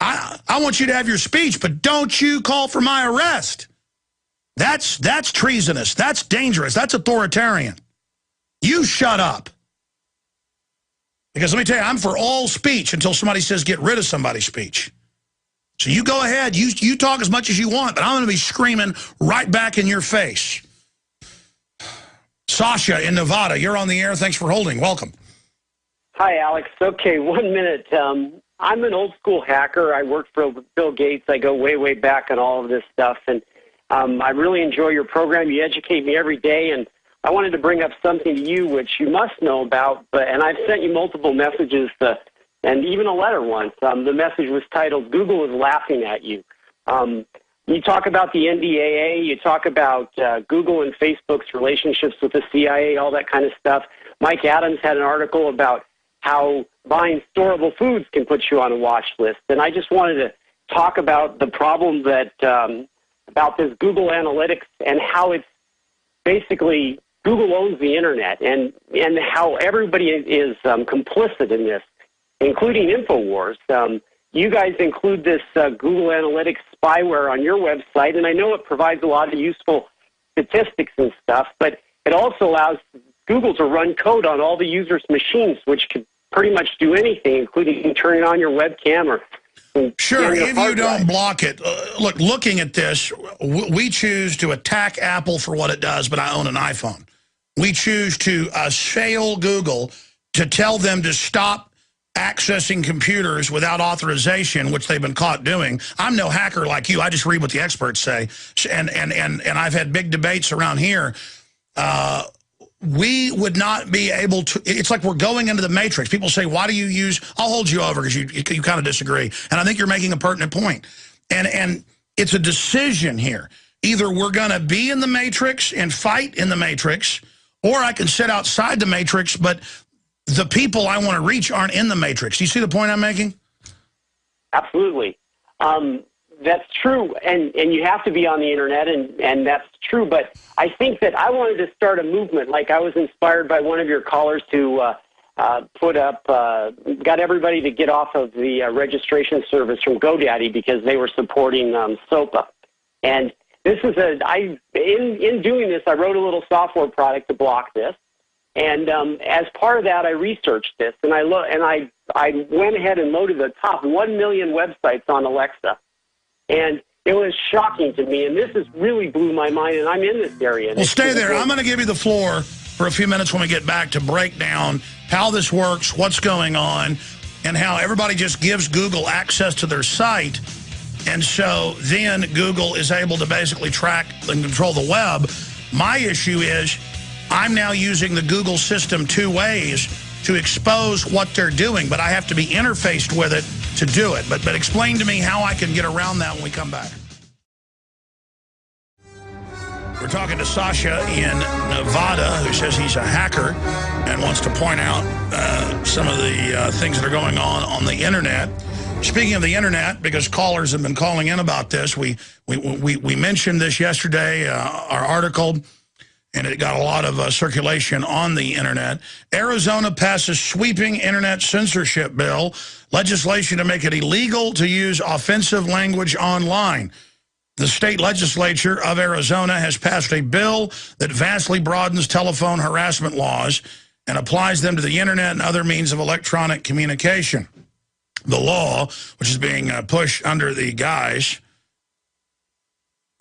I want you to have your speech, but don't you call for my arrest. That's treasonous. That's dangerous. That's authoritarian. You shut up. Because let me tell you, I'm for all speech until somebody says get rid of somebody's speech. So you go ahead, you talk as much as you want, but I'm going to be screaming right back in your face. Sasha in Nevada, you're on the air. Thanks for holding. Welcome. Hi, Alex. Okay, 1 minute. I'm an old school hacker. I worked for Bill Gates. I go way, way back on all of this stuff. And I really enjoy your program. You educate me every day. And I wanted to bring up something to you which you must know about. And I've sent you multiple messages and even a letter once. The message was titled, Google is laughing at you. You talk about the NDAA. You talk about Google and Facebook's relationships with the CIA, all that kind of stuff. Mike Adams had an article about how buying storable foods can put you on a watch list. And I just wanted to talk about the problem that about this Google Analytics and how it's basically Google owns the Internet and how everybody is complicit in this, including InfoWars. You guys include this Google Analytics spyware on your website, and I know it provides a lot of useful statistics and stuff, but it also allows Google to run code on all the users' machines, which could pretty much do anything, including turning on your webcam or... Sure, if you don't block it. Look, looking at this, we choose to attack Apple for what it does, but I own an iPhone. We choose to assail Google to tell them to stop accessing computers without authorization, which they've been caught doing. I'm no hacker like you. I just read what the experts say. And I've had big debates around here. We would not be able to, it's like we're going into the matrix. People say, why do you use, I'll hold you over because you kind of disagree. And I think you're making a pertinent point. And it's a decision here. Either we're going to be in the matrix and fight in the matrix, or I can sit outside the matrix, but the people I want to reach aren't in the matrix. Do you see the point I'm making? Absolutely. That's true, and you have to be on the internet, and that's true, but I think that I wanted to start a movement. Like, I was inspired by one of your callers to put up, got everybody to get off of the registration service from GoDaddy because they were supporting SOPA. And this is in doing this, I wrote a little software product to block this. And as part of that, I researched this, and I went ahead and loaded the top 1 million websites on Alexa. And it was shocking to me, and this has really blew my mind, and I'm in this area. Well, stay there. I'm going to give you the floor for a few minutes when we get back to break down how this works, what's going on, and how everybody just gives Google access to their site. And so then Google is able to basically track and control the web. My issue is I'm now using the Google system two ways to expose what they're doing, but I have to be interfaced with it to do it. But explain to me how I can get around that when we come back. We're talking to Sasha in Nevada, who says he's a hacker and wants to point out some of the things that are going on the internet. Speaking of the internet, because callers have been calling in about this, we mentioned this yesterday, our article, and it got a lot of circulation on the internet. Arizona passes sweeping internet censorship bill, legislation to make it illegal to use offensive language online. The state legislature of Arizona has passed a bill that vastly broadens telephone harassment laws and applies them to the internet and other means of electronic communication. The law, which is being pushed under the guise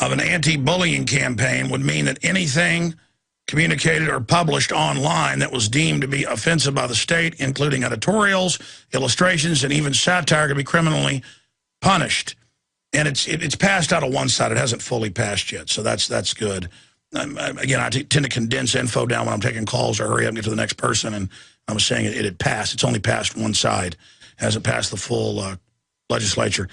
of an anti-bullying campaign, would mean that anything communicated or published online that was deemed to be offensive by the state, including editorials, illustrations, and even satire, could be criminally punished. And it's passed out of one side. It hasn't fully passed yet, so that's good. Again, I tend to condense info down when I'm taking calls or hurry up and get to the next person, and I was saying it had passed. It's only passed one side. It hasn't passed the full legislature.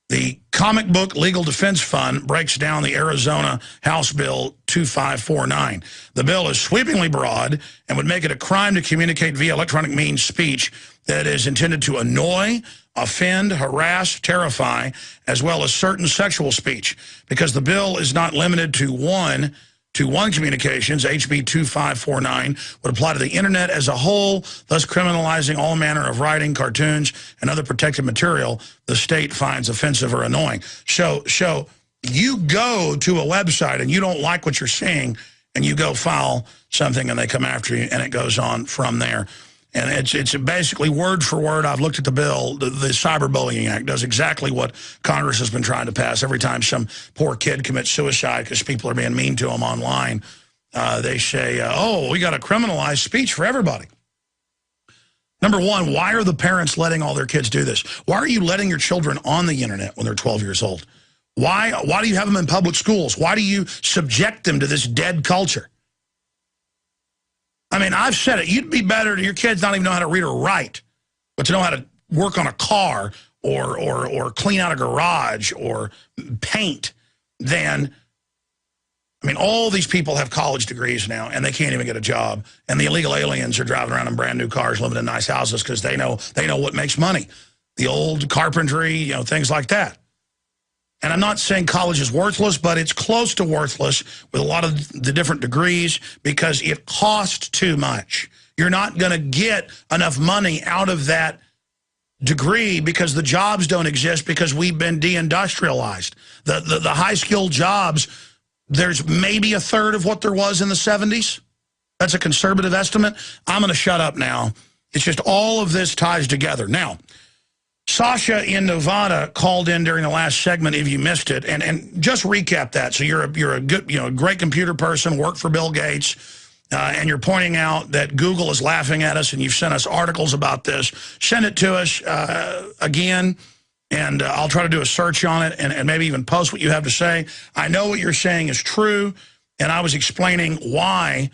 The Comic Book Legal Defense Fund breaks down the Arizona House Bill 2549. The bill is sweepingly broad and would make it a crime to communicate via electronic means speech that is intended to annoy, offend, harass, terrify, as well as certain sexual speech. Because the bill is not limited to one communications, HB 2549 would apply to the internet as a whole, thus criminalizing all manner of writing, cartoons, and other protected material the state finds offensive or annoying. So you go to a website and you don't like what you're seeing, and you go file something and they come after you, and it goes on from there. And it's basically word for word. I've looked at the bill. The Cyberbullying Act does exactly what Congress has been trying to pass. Every time some poor kid commits suicide because people are being mean to them online, they say, oh, we got to criminalize speech for everybody. Number one, why are the parents letting all their kids do this? Why are you letting your children on the internet when they're 12 years old? Why do you have them in public schools? Why do you subject them to this dead culture? I mean, I've said it. You'd be better to your kids not even know how to read or write, but to know how to work on a car or clean out a garage or paint than, I mean, all these people have college degrees now, and they can't even get a job. And the illegal aliens are driving around in brand new cars, living in nice houses because they know what makes money. The old carpentry, things like that. And I'm not saying college is worthless, but it's close to worthless with a lot of the different degrees because it costs too much. You're not going to get enough money out of that degree because the jobs don't exist because we've been deindustrialized. The high-skilled jobs, there's maybe a third of what there was in the 70s. That's a conservative estimate. I'm going to shut up now. It's just all of this ties together. Now, Sasha in Nevada called in during the last segment, if you missed it, and just recap that. So you're a good, great computer person, work for Bill Gates, and you're pointing out that Google is laughing at us, and you've sent us articles about this. Send it to us again, and I'll try to do a search on it and maybe even post what you have to say. I know what you're saying is true, and I was explaining why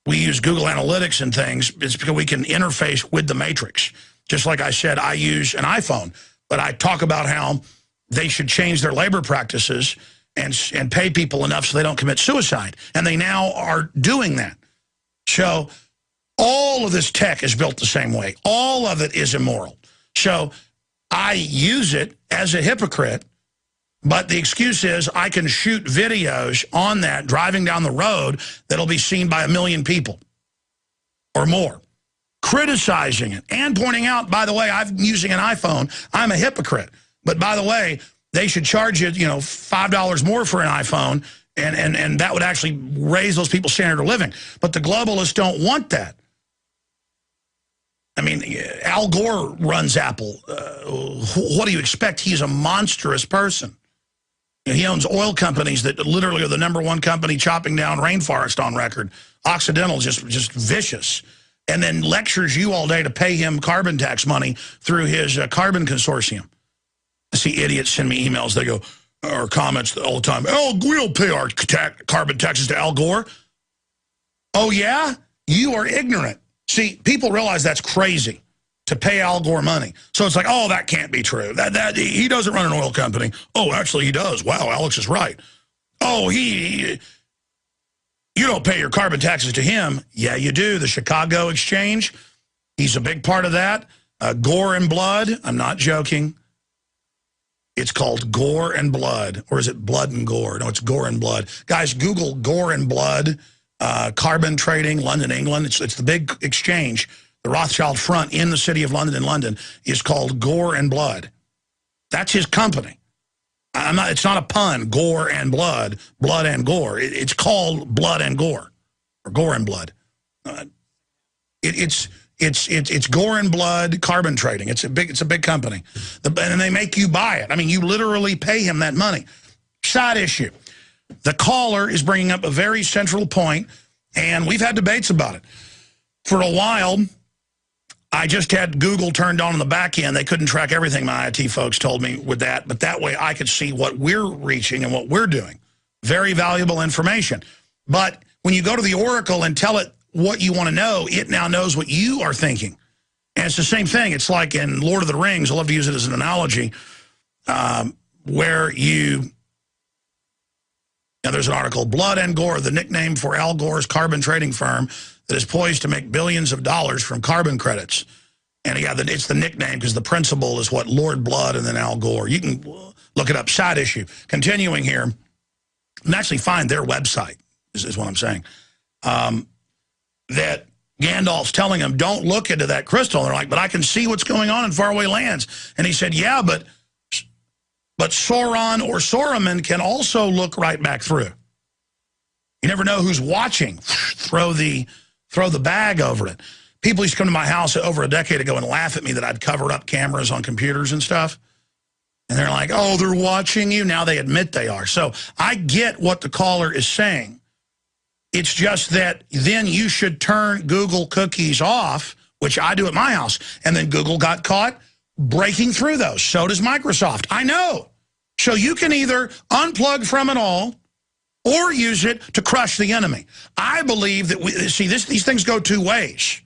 we use Google Analytics and things. It's because we can interface with the matrix. Just like I said, I use an iPhone, but I talk about how they should change their labor practices and pay people enough so they don't commit suicide. And they now are doing that. So all of this tech is built the same way. All of it is immoral. So I use it as a hypocrite, but the excuse is I can shoot videos on that driving down the road that'll be seen by 1 million people or more, criticizing it and pointing out, by the way, I'm using an iPhone. I'm a hypocrite. But by the way, they should charge you, $5 more for an iPhone, and that would actually raise those people's standard of living. But the globalists don't want that. I mean, Al Gore runs Apple. What do you expect? He's a monstrous person. He owns oil companies that literally are the #1 company chopping down rainforest on record. Occidental, just vicious. And then lectures you all day to pay him carbon tax money through his carbon consortium. I see idiots send me emails. They go, or comments all the time, we'll pay our carbon taxes to Al Gore. Oh, yeah? You are ignorant. See, people realize that's crazy to pay Al Gore money. So it's like, oh, that can't be true. That he doesn't run an oil company. Oh, actually, he does. Wow, Alex is right. Oh, you don't pay your carbon taxes to him. Yeah, you do. The Chicago Exchange, he's a big part of that. Gore and Blood, I'm not joking. It's called Gore and Blood. Or is it Blood and Gore? No, it's Gore and Blood. Guys, Google Gore and Blood, carbon trading, London, England. It's the big exchange. The Rothschild front in the city of London, in London, is called Gore and Blood. That's his company. It's not a pun, Gore and Blood, Blood and Gore. It's called Blood and Gore, or Gore and Blood. It's Gore and Blood carbon trading. It's a big company, and they make you buy it. I mean, you literally pay him that money. Side issue. The caller is bringing up a very central point, and we've had debates about it. For a while, I just had Google turned on the back end. They couldn't track everything, my IT folks told me with that, but that way I could see what we're reaching and what we're doing. Very valuable information. But when you go to the Oracle and tell it what you want to know, it now knows what you are thinking. And it's the same thing. It's like in Lord of the Rings, I love to use it as an analogy, where there's an article, Blood and Gore, the nickname for Al Gore's carbon trading firm that is poised to make billions of dollars from carbon credits. And yeah, it's the nickname because the principal is what, Lord Blood and then Al Gore. You can look it up. Side issue. Continuing here, and actually find their website, is what I'm saying. That Gandalf's telling them, don't look into that crystal. And they're like, but I can see what's going on in faraway lands. And he said, yeah, but Sauron or Saruman can also look right back through. You never know who's watching. Throw the bag over it. People used to come to my house over a decade ago and laugh at me that I'd covered up cameras on computers and stuff. And they're like, oh, they're watching you. Now they admit they are. So I get what the caller is saying. It's just that then you should turn Google cookies off, which I do at my house. And then Google got caught breaking through those. So does Microsoft. I know. So you can either unplug from it all or use it to crush the enemy. I believe that these things go two ways.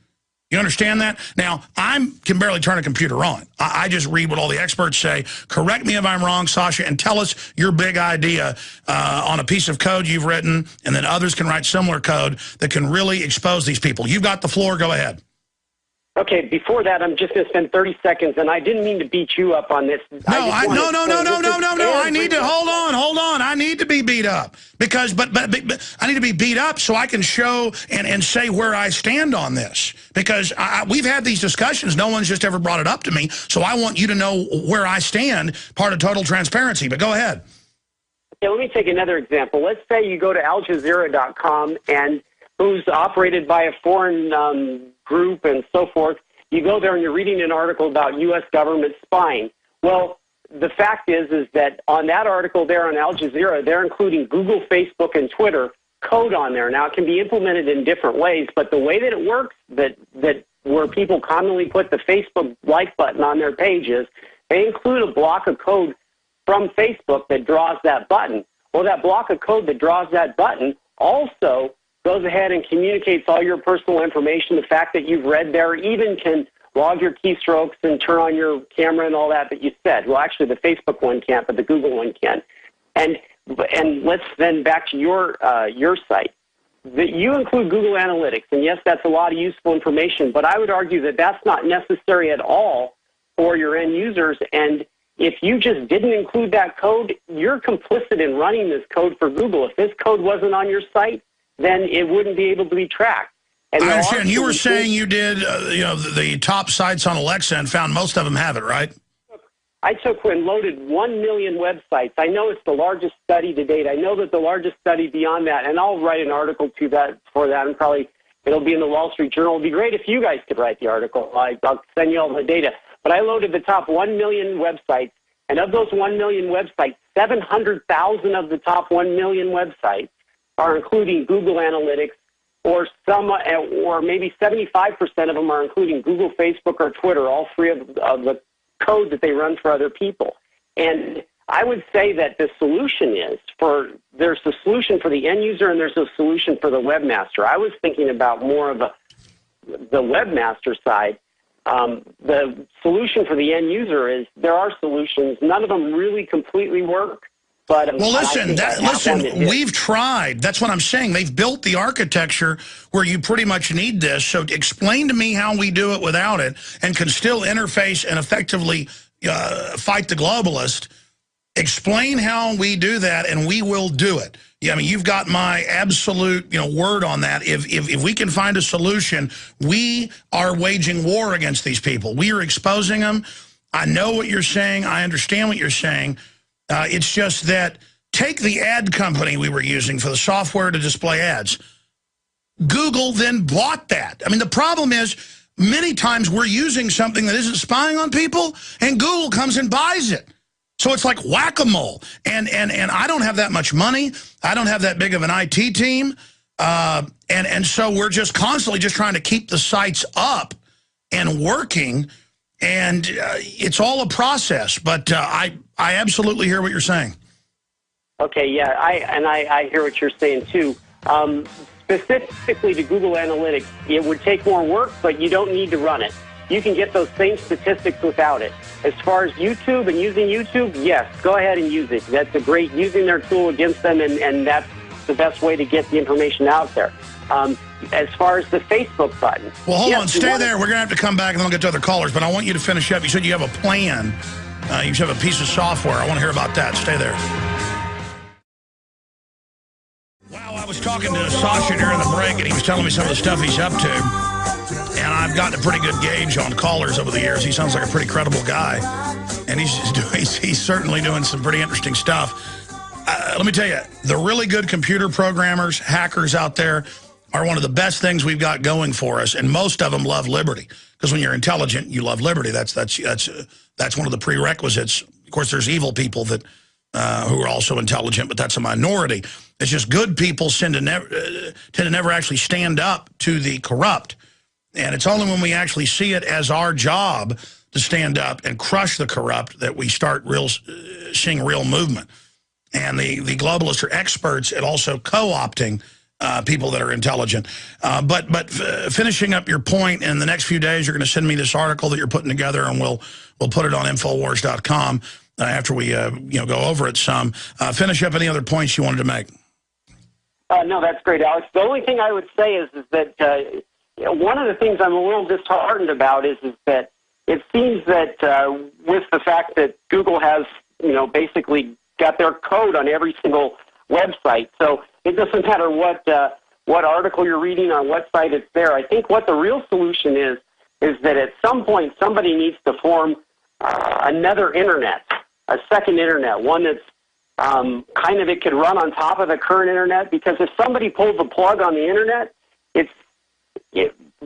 You understand that? Now, I can barely turn a computer on. I just read what all the experts say. Correct me if I'm wrong, Sasha, and tell us your big idea on a piece of code you've written, and then others can write similar code that can really expose these people. You've got the floor. Go ahead. Okay, before that, I'm just going to spend 30 seconds, and I didn't mean to beat you up on this. No. I need to, hold on. I need to be beat up because, but I need to be beat up so I can show and say where I stand on this because we've had these discussions. No one's just ever brought it up to me. So I want you to know where I stand, part of total transparency, but go ahead. Yeah, let me take another example. Let's say you go to AlJazeera.com, and who's operated by a foreign group and so forth. You go there and you're reading an article about U.S. government spying. Well, the fact is that on that article there on Al Jazeera, they're including Google, Facebook, and Twitter code on there. Now, it can be implemented in different ways, but the way that it works, that where people commonly put the Facebook like button on their pages, they include a block of code from Facebook that draws that button. Well, that block of code that draws that button also goes ahead and communicates all your personal information. The fact that you've read there even can log your keystrokes and turn on your camera and all that you said. Well, actually, the Facebook one can't, but the Google one can. And let's then back to your site. That you include Google Analytics, and yes, that's a lot of useful information, but I would argue that that's not necessary at all for your end users. And if you just didn't include that code, you're complicit in running this code for Google. If this code wasn't on your site, then it wouldn't be able to be tracked. And I understand. You were saying you did, the top sites on Alexa and found most of them have it, right? I took and loaded 1 million websites. I know it's the largest study to date. I know that the largest study beyond that, and I'll write an article for that, and probably it'll be in the Wall Street Journal. It'd be great if you guys could write the article. I'll send you all the data. But I loaded the top 1 million websites, and of those 1 million websites, 700,000 of the top 1 million websites are including Google Analytics, or maybe 75% of them are including Google, Facebook, or Twitter, all three of the code that they run for other people. And I would say that the solution there's a solution for the end user and there's a solution for the webmaster. I was thinking about more of the webmaster side. The solution for the end user is there are solutions. None of them really completely work. But, well, listen, we've tried. That's what I'm saying. They've built the architecture where you pretty much need this. So explain to me how we do it without it and can still interface and effectively fight the globalist. Explain how we do that, and we will do it. Yeah, I mean, you've got my absolute word on that. If we can find a solution, we are waging war against these people. We are exposing them. I know what you're saying. I understand what you're saying. It's just that take the ad company we were using for the software to display ads. Google then bought that. I mean, the problem is many times we're using something that isn't spying on people, and Google comes and buys it. So it's like whack-a-mole. And I don't have that much money. I don't have that big of an IT team. And so we're just constantly just trying to keep the sites up and working. And it's all a process, but I absolutely hear what you're saying. Okay, yeah, I hear what you're saying too. Specifically to Google Analytics, it would take more work, but you don't need to run it. You can get those same statistics without it. As far as YouTube and using YouTube, yes, go ahead and use it. That's a great using their tool against them, and that's the best way to get the information out there. As far as the Facebook button. Well, hold on. Stay there. We're going to have to come back and then we'll get to other callers, but I want you to finish up. You said you have a plan. You should have a piece of software. I want to hear about that. Stay there. Wow, I was talking to Sasha during the break, and he was telling me some of the stuff he's up to. And I've gotten a pretty good gauge on callers over the years. He sounds like a pretty credible guy. And he's certainly doing some pretty interesting stuff. Let me tell you, the really good computer programmers, hackers out there, are one of the best things we've got going for us, and most of them love liberty. Because when you're intelligent, you love liberty. That's one of the prerequisites. Of course, there's evil people that who are also intelligent, but that's a minority. It's just good people tend to never actually stand up to the corrupt, and it's only when we actually see it as our job to stand up and crush the corrupt that we start seeing real movement. And the globalists are experts at also co-opting people that are intelligent. But finishing up your point, in the next few days, you're going to send me this article that you're putting together, and we'll put it on Infowars.com after we go over it some. Finish up any other points you wanted to make. No, that's great, Alex. The only thing I would say is that one of the things I'm a little disheartened about is that it seems that with the fact that Google has basically got their code on every single website, so it doesn't matter what article you're reading on what site it's there. I think what the real solution is that at some point somebody needs to form another internet, a second internet, one that's kind of it could run on top of the current internet, because if somebody pulls the plug on the internet,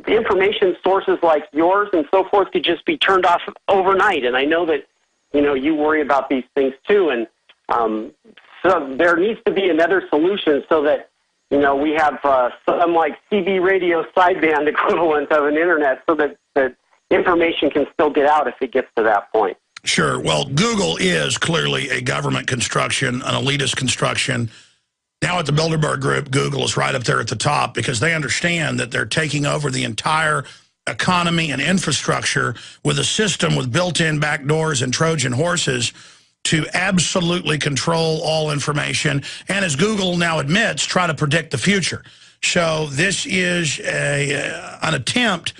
information sources like yours and so forth could just be turned off overnight. And I know that, you worry about these things too. And so there needs to be another solution so that, we have some like CB radio sideband equivalent of an internet so that information can still get out if it gets to that point. Sure. Well, Google is clearly a government construction, an elitist construction. Now at the Bilderberg Group, Google is right up there at the top because they understand that they're taking over the entire economy and infrastructure with a system with built-in backdoors and Trojan horses to absolutely control all information, and as Google now admits, try to predict the future. So this is an attempt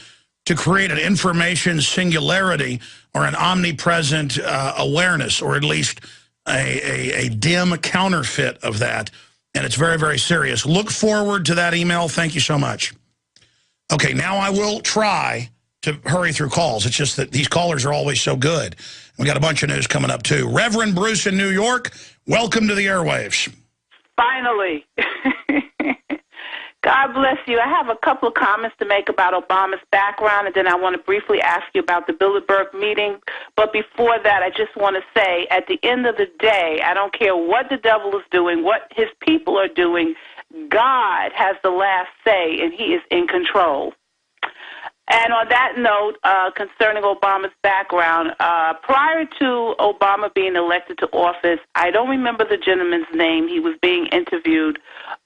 to create an information singularity or an omnipresent awareness, or at least a dim counterfeit of that, and it's very, very serious. Look forward to that email. Thank you so much. Okay, now I will try to hurry through calls. It's just that these callers are always so good. We got a bunch of news coming up, too. Reverend Bruce in New York, welcome to the airwaves. Finally. God bless you. I have a couple of comments to make about Obama's background, and then I want to briefly ask you about the Bilderberg meeting. But before that, I just want to say, at the end of the day, I don't care what the devil is doing, what his people are doing, God has the last say, and he is in control. And on that note, concerning Obama's background, prior to Obama being elected to office, I don't remember the gentleman's name. He was being interviewed,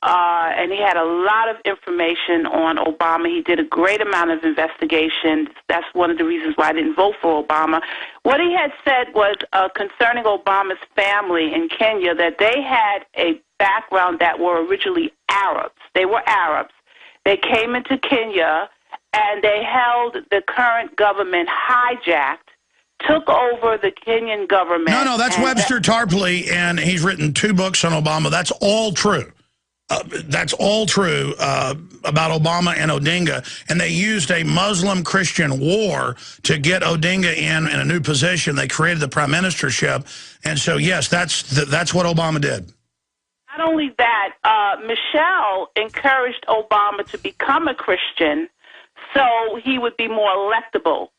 and he had a lot of information on Obama. He did a great amount of investigation. That's one of the reasons why I didn't vote for Obama. What he had said was concerning Obama's family in Kenya, that they had a background that were originally Arabs. They were Arabs. They came into Kenya, and they held the current government hijacked, took over the Kenyan government. No, that's Webster Tarpley, and he's written 2 books on Obama. That's all true. That's all true about Obama and Odinga. And they used a Muslim-Christian war to get Odinga in a new position. They created the prime ministership. And so, yes, that's what Obama did. Not only that, Michelle encouraged Obama to become a Christian so he would be more electable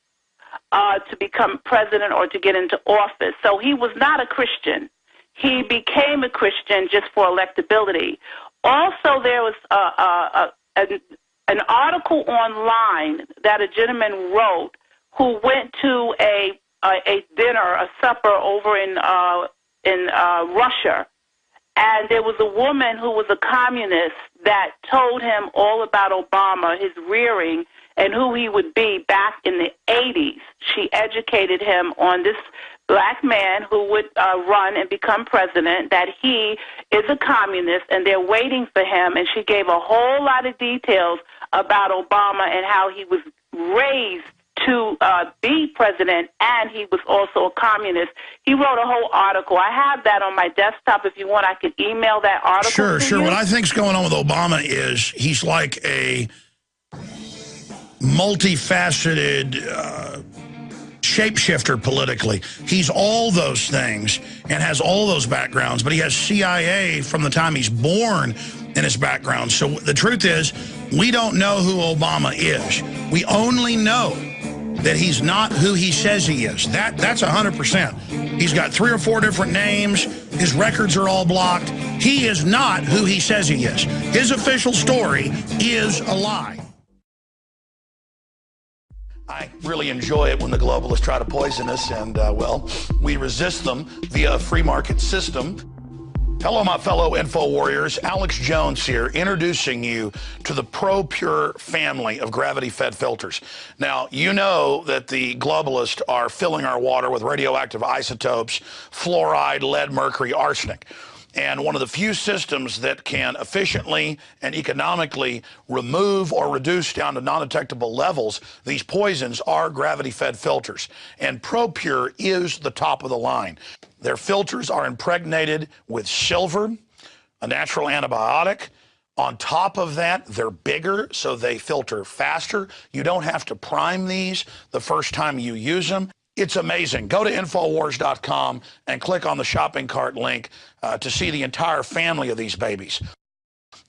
to become president or to get into office. So he was not a Christian. He became a Christian just for electability. Also, there was an article online that a gentleman wrote who went to a dinner, a supper over in Russia. And there was a woman who was a communist that told him all about Obama, his rearing, and who he would be back in the 80s. She educated him on this black man who would run and become president, that he is a communist, and they're waiting for him. And she gave a whole lot of details about Obama and how he was raised to be president, and he was also a communist. He wrote a whole article. I have that on my desktop. If you want, I could email that article Sure. to you. What I think's going on with Obama is he's like a multifaceted shapeshifter politically. He's all those things and has all those backgrounds, but he has CIA from the time he's born in his background. So the truth is, we don't know who Obama is. We only know that he's not who he says he is. That's 100%. He's got 3 or 4 different names. His records are all blocked. He is not who he says he is. His official story is a lie. I really enjoy it when the globalists try to poison us, and, well, we resist them via a free market system. Hello, my fellow info warriors. Alex Jones here, introducing you to the ProPure family of gravity-fed filters. Now, you know that the globalists are filling our water with radioactive isotopes, fluoride, lead, mercury, arsenic. And one of the few systems that can efficiently and economically remove or reduce down to non-detectable levels these poisons are gravity-fed filters. And ProPure is the top of the line. Their filters are impregnated with silver, a natural antibiotic. On top of that, they're bigger, so they filter faster. You don't have to prime these the first time you use them. It's amazing. Go to Infowars.com and click on the shopping cart link to see the entire family of these babies.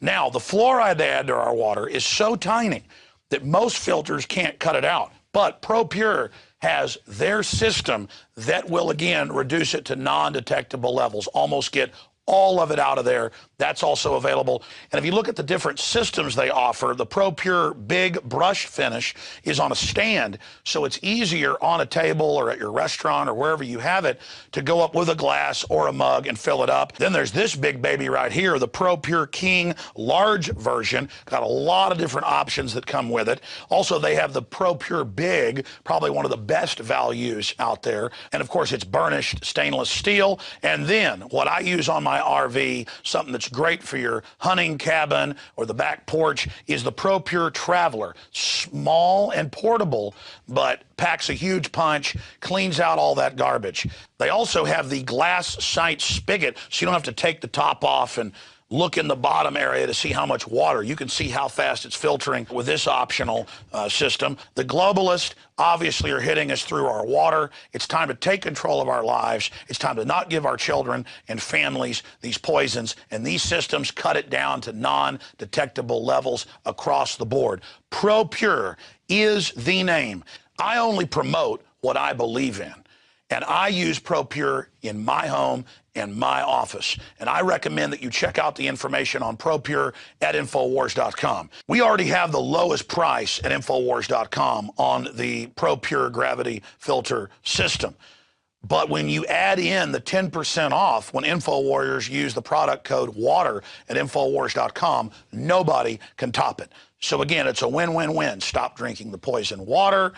Now, the fluoride they add to our water is so tiny that most filters can't cut it out. But ProPure has their system that will, again, reduce it to non-detectable levels, almost get all of it out of there. That's also available. And if you look at the different systems they offer, the ProPure Big Brush Finish is on a stand, so it's easier on a table or at your restaurant or wherever you have it to go up with a glass or a mug and fill it up. Then there's this big baby right here, the ProPure King large version. Got a lot of different options that come with it. Also, they have the ProPure Big, probably one of the best values out there. And of course, it's burnished stainless steel. And then what I use on my RV, something that's great for your hunting cabin or the back porch, is the ProPure Traveler. Small and portable, but packs a huge punch, cleans out all that garbage. They also have the glass sight spigot, so you don't have to take the top off and look in the bottom area to see how much water. You can see how fast it's filtering with this optional system. The globalists obviously are hitting us through our water. It's time to take control of our lives. It's time to not give our children and families these poisons, and these systems cut it down to non-detectable levels across the board. ProPure is the name. I only promote what I believe in, and I use ProPure in my home and my office. And I recommend that you check out the information on ProPure at Infowars.com. We already have the lowest price at Infowars.com on the ProPure gravity filter system. But when you add in the 10% off, when InfoWarriors use the product code WATER at Infowars.com, nobody can top it. So again, it's a win-win-win. Stop drinking the poison water,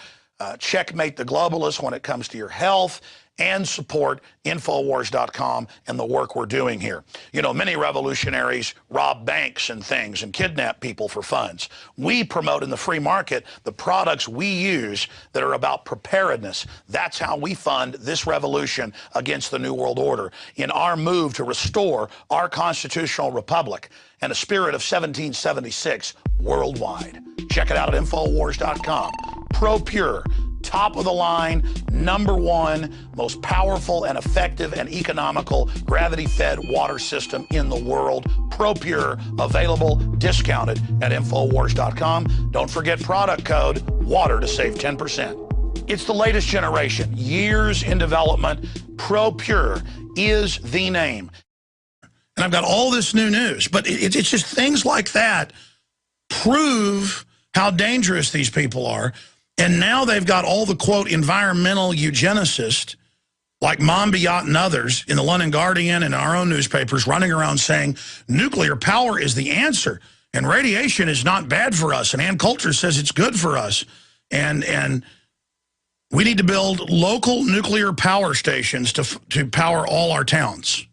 checkmate the globalists when it comes to your health, and support Infowars.com and the work we're doing here. You know, many revolutionaries rob banks and things and kidnap people for funds. We promote in the free market the products we use that are about preparedness. That's how we fund this revolution against the New World Order in our move to restore our constitutional republic and a spirit of 1776 worldwide. Check it out at Infowars.com. ProPure, top of the line, #1, most powerful and effective and economical gravity-fed water system in the world. ProPure, available, discounted at Infowars.com. Don't forget product code WATER to save 10%. It's the latest generation, years in development. ProPure is the name. And I've got all this new news, but it's just things like that prove how dangerous these people are. And now they've got all the, quote, environmental eugenicists like Monbiot and others in the London Guardian and our own newspapers running around saying nuclear power is the answer and radiation is not bad for us. And Ann Coulter says it's good for us. And we need to build local nuclear power stations to power all our towns.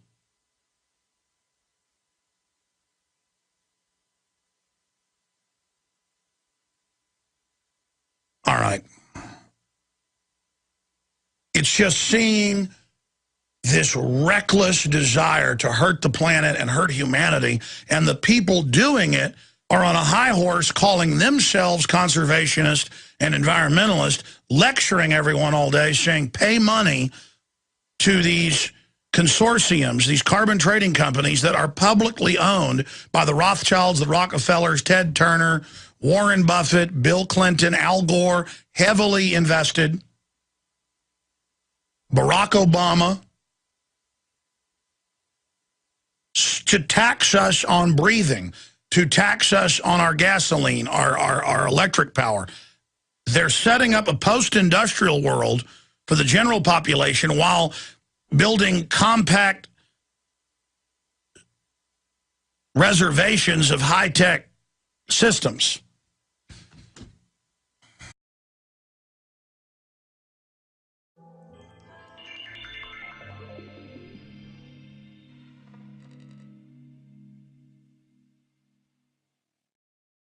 All right. It's just seeing this reckless desire to hurt the planet and hurt humanity, and the people doing it are on a high horse calling themselves conservationist and environmentalist, lecturing everyone all day, saying pay money to these consortiums, these carbon trading companies that are publicly owned by the Rothschilds, the Rockefellers, Ted Turner, Warren Buffett, Bill Clinton, Al Gore, heavily invested, Barack Obama, to tax us on breathing, to tax us on our gasoline, our electric power. They're setting up a post-industrial world for the general population while building compact reservations of high-tech systems.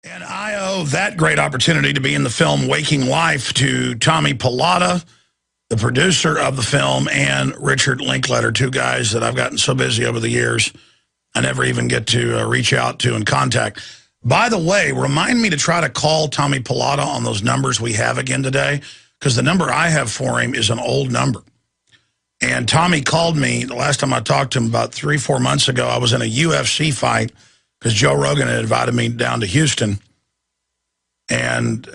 And I owe that great opportunity to be in the film Waking Life to Tommy Pilata, the producer of the film, and Richard Linkletter, two guys that I've gotten so busy over the years I never even get to reach out to and contact. By the way, remind me to try to call Tommy Pilata on those numbers we have again today, because the number I have for him is an old number. And Tommy called me the last time I talked to him about 3 or 4 months ago. I was in a UFC fight because Joe Rogan had invited me down to Houston. And,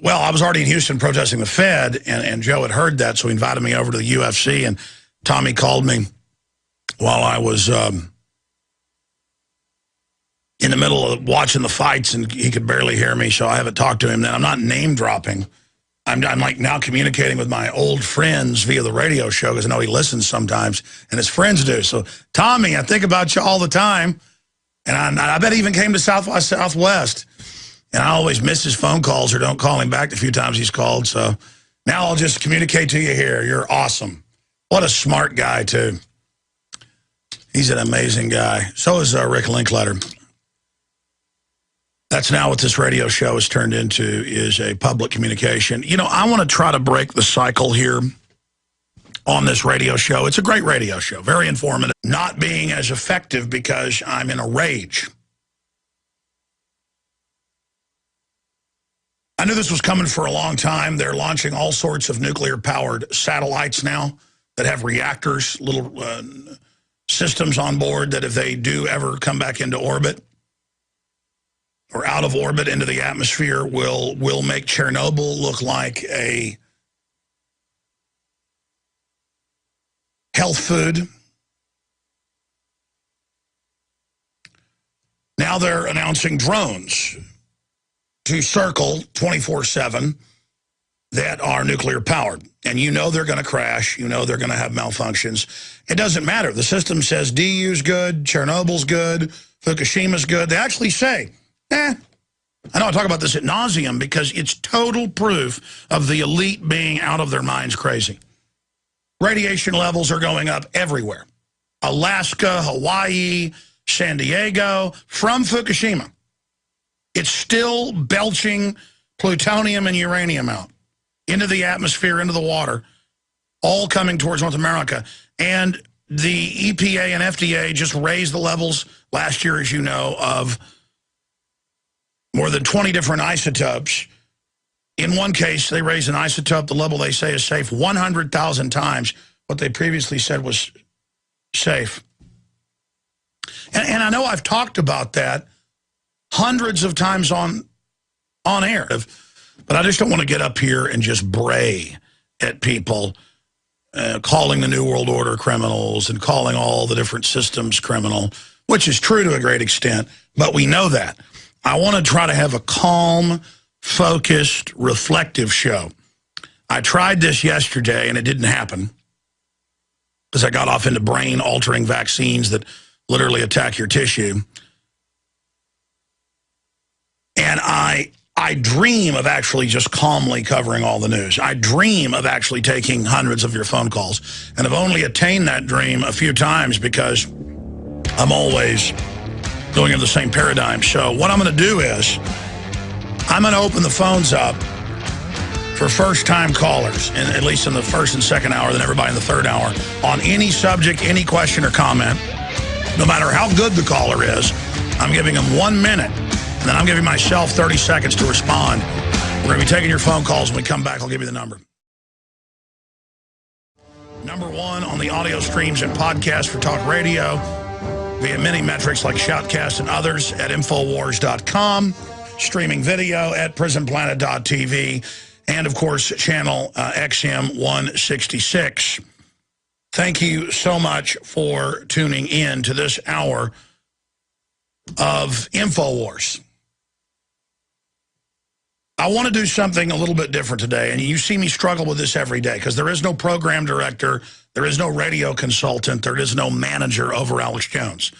well, I was already in Houston protesting the Fed, and Joe had heard that, so he invited me over to the UFC. And Tommy called me while I was in the middle of watching the fights, and he could barely hear me, so I haven't talked to him then. I'm not name dropping. I'm like now communicating with my old friends via the radio show because I know he listens sometimes, and his friends do. So, Tommy, I think about you all the time, and I bet he even came to Southwest, and I always miss his phone calls or don't call him back the few times he's called. So now I'll just communicate to you here. You're awesome. What a smart guy, too. He's an amazing guy. So is Rick Linkletter. That's now what this radio show has turned into, is a public communication. You know, I want to try to break the cycle here on this radio show. It's a great radio show, very informative, not being as effective because I'm in a rage. I knew this was coming for a long time. They're launching all sorts of nuclear-powered satellites now that have reactors, little systems on board that if they do ever come back into orbit, or out of orbit into the atmosphere, will make Chernobyl look like a health food. Now they're announcing drones to circle 24/7 that are nuclear powered. And you know they're going to crash. You know they're going to have malfunctions. It doesn't matter. The system says DU's good, Chernobyl's good, Fukushima's good. They actually say, I know I talk about this ad nauseum because it's total proof of the elite being out of their minds crazy. Radiation levels are going up everywhere. Alaska, Hawaii, San Diego, from Fukushima. It's still belching plutonium and uranium out into the atmosphere, into the water, all coming towards North America. And the EPA and FDA just raised the levels last year, as you know, of more than 20 different isotopes. In one case, they raised an isotope, the level they say is safe, 100,000 times what they previously said was safe. And I know I've talked about that hundreds of times on air, but I just don't want to get up here and just bray at people, calling the New World Order criminals and calling all the different systems criminal, which is true to a great extent, but we know that. I want to try to have a calm, focused, reflective show. I tried this yesterday, and it didn't happen because I got off into brain-altering vaccines that literally attack your tissue. And I dream of actually just calmly covering all the news. I dream of actually taking hundreds of your phone calls, and I've only attained that dream a few times because I'm always going in the same paradigm. So what I'm going to do is I'm going to open the phones up for first-time callers, and at least in the first and second hour, then everybody in the third hour, on any subject, any question or comment. No matter how good the caller is, I'm giving them 1 minute, and then I'm giving myself 30 seconds to respond. We're going to be taking your phone calls. When we come back, I'll give you the number. Number 1 on the audio streams and podcasts for talk radio, via many metrics like Shoutcast and others at Infowars.com, streaming video at PrisonPlanet.tv, and, of course, channel XM 166. Thank you so much for tuning in to this hour of Infowars. I want to do something a little bit different today, and you see me struggle with this every day because there is no program director, there is no radio consultant, there is no manager over Alex Jones.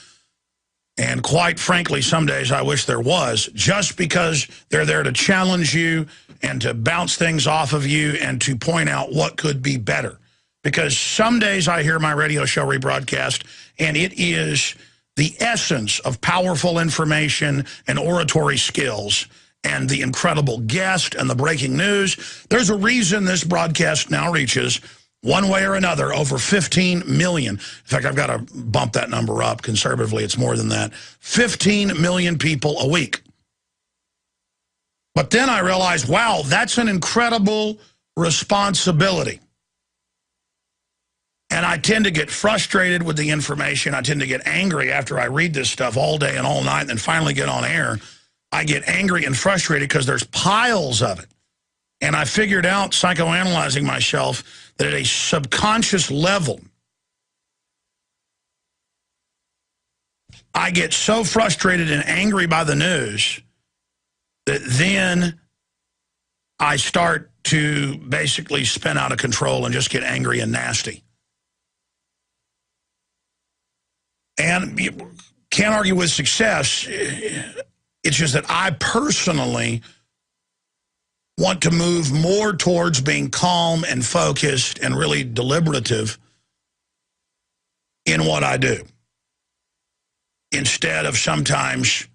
And quite frankly, some days I wish there was, just because they're there to challenge you and to bounce things off of you and to point out what could be better. Because some days I hear my radio show rebroadcast, and it is the essence of powerful information and oratory skills and the incredible guest and the breaking news. There's a reason this broadcast now reaches, one way or another, over 15 million. In fact, I've got to bump that number up. Conservatively, it's more than that. 15 million people a week. But then I realized, wow, that's an incredible responsibility. And I tend to get frustrated with the information. I tend to get angry after I read this stuff all day and all night and then finally get on air. I get angry and frustrated because there's piles of it. And I figured out, psychoanalyzing myself, that at a subconscious level, I get so frustrated and angry by the news that then I start to basically spin out of control and just get angry and nasty. And you can't argue with success. It's just that I personally want to move more towards being calm and focused and really deliberative in what I do, instead of sometimes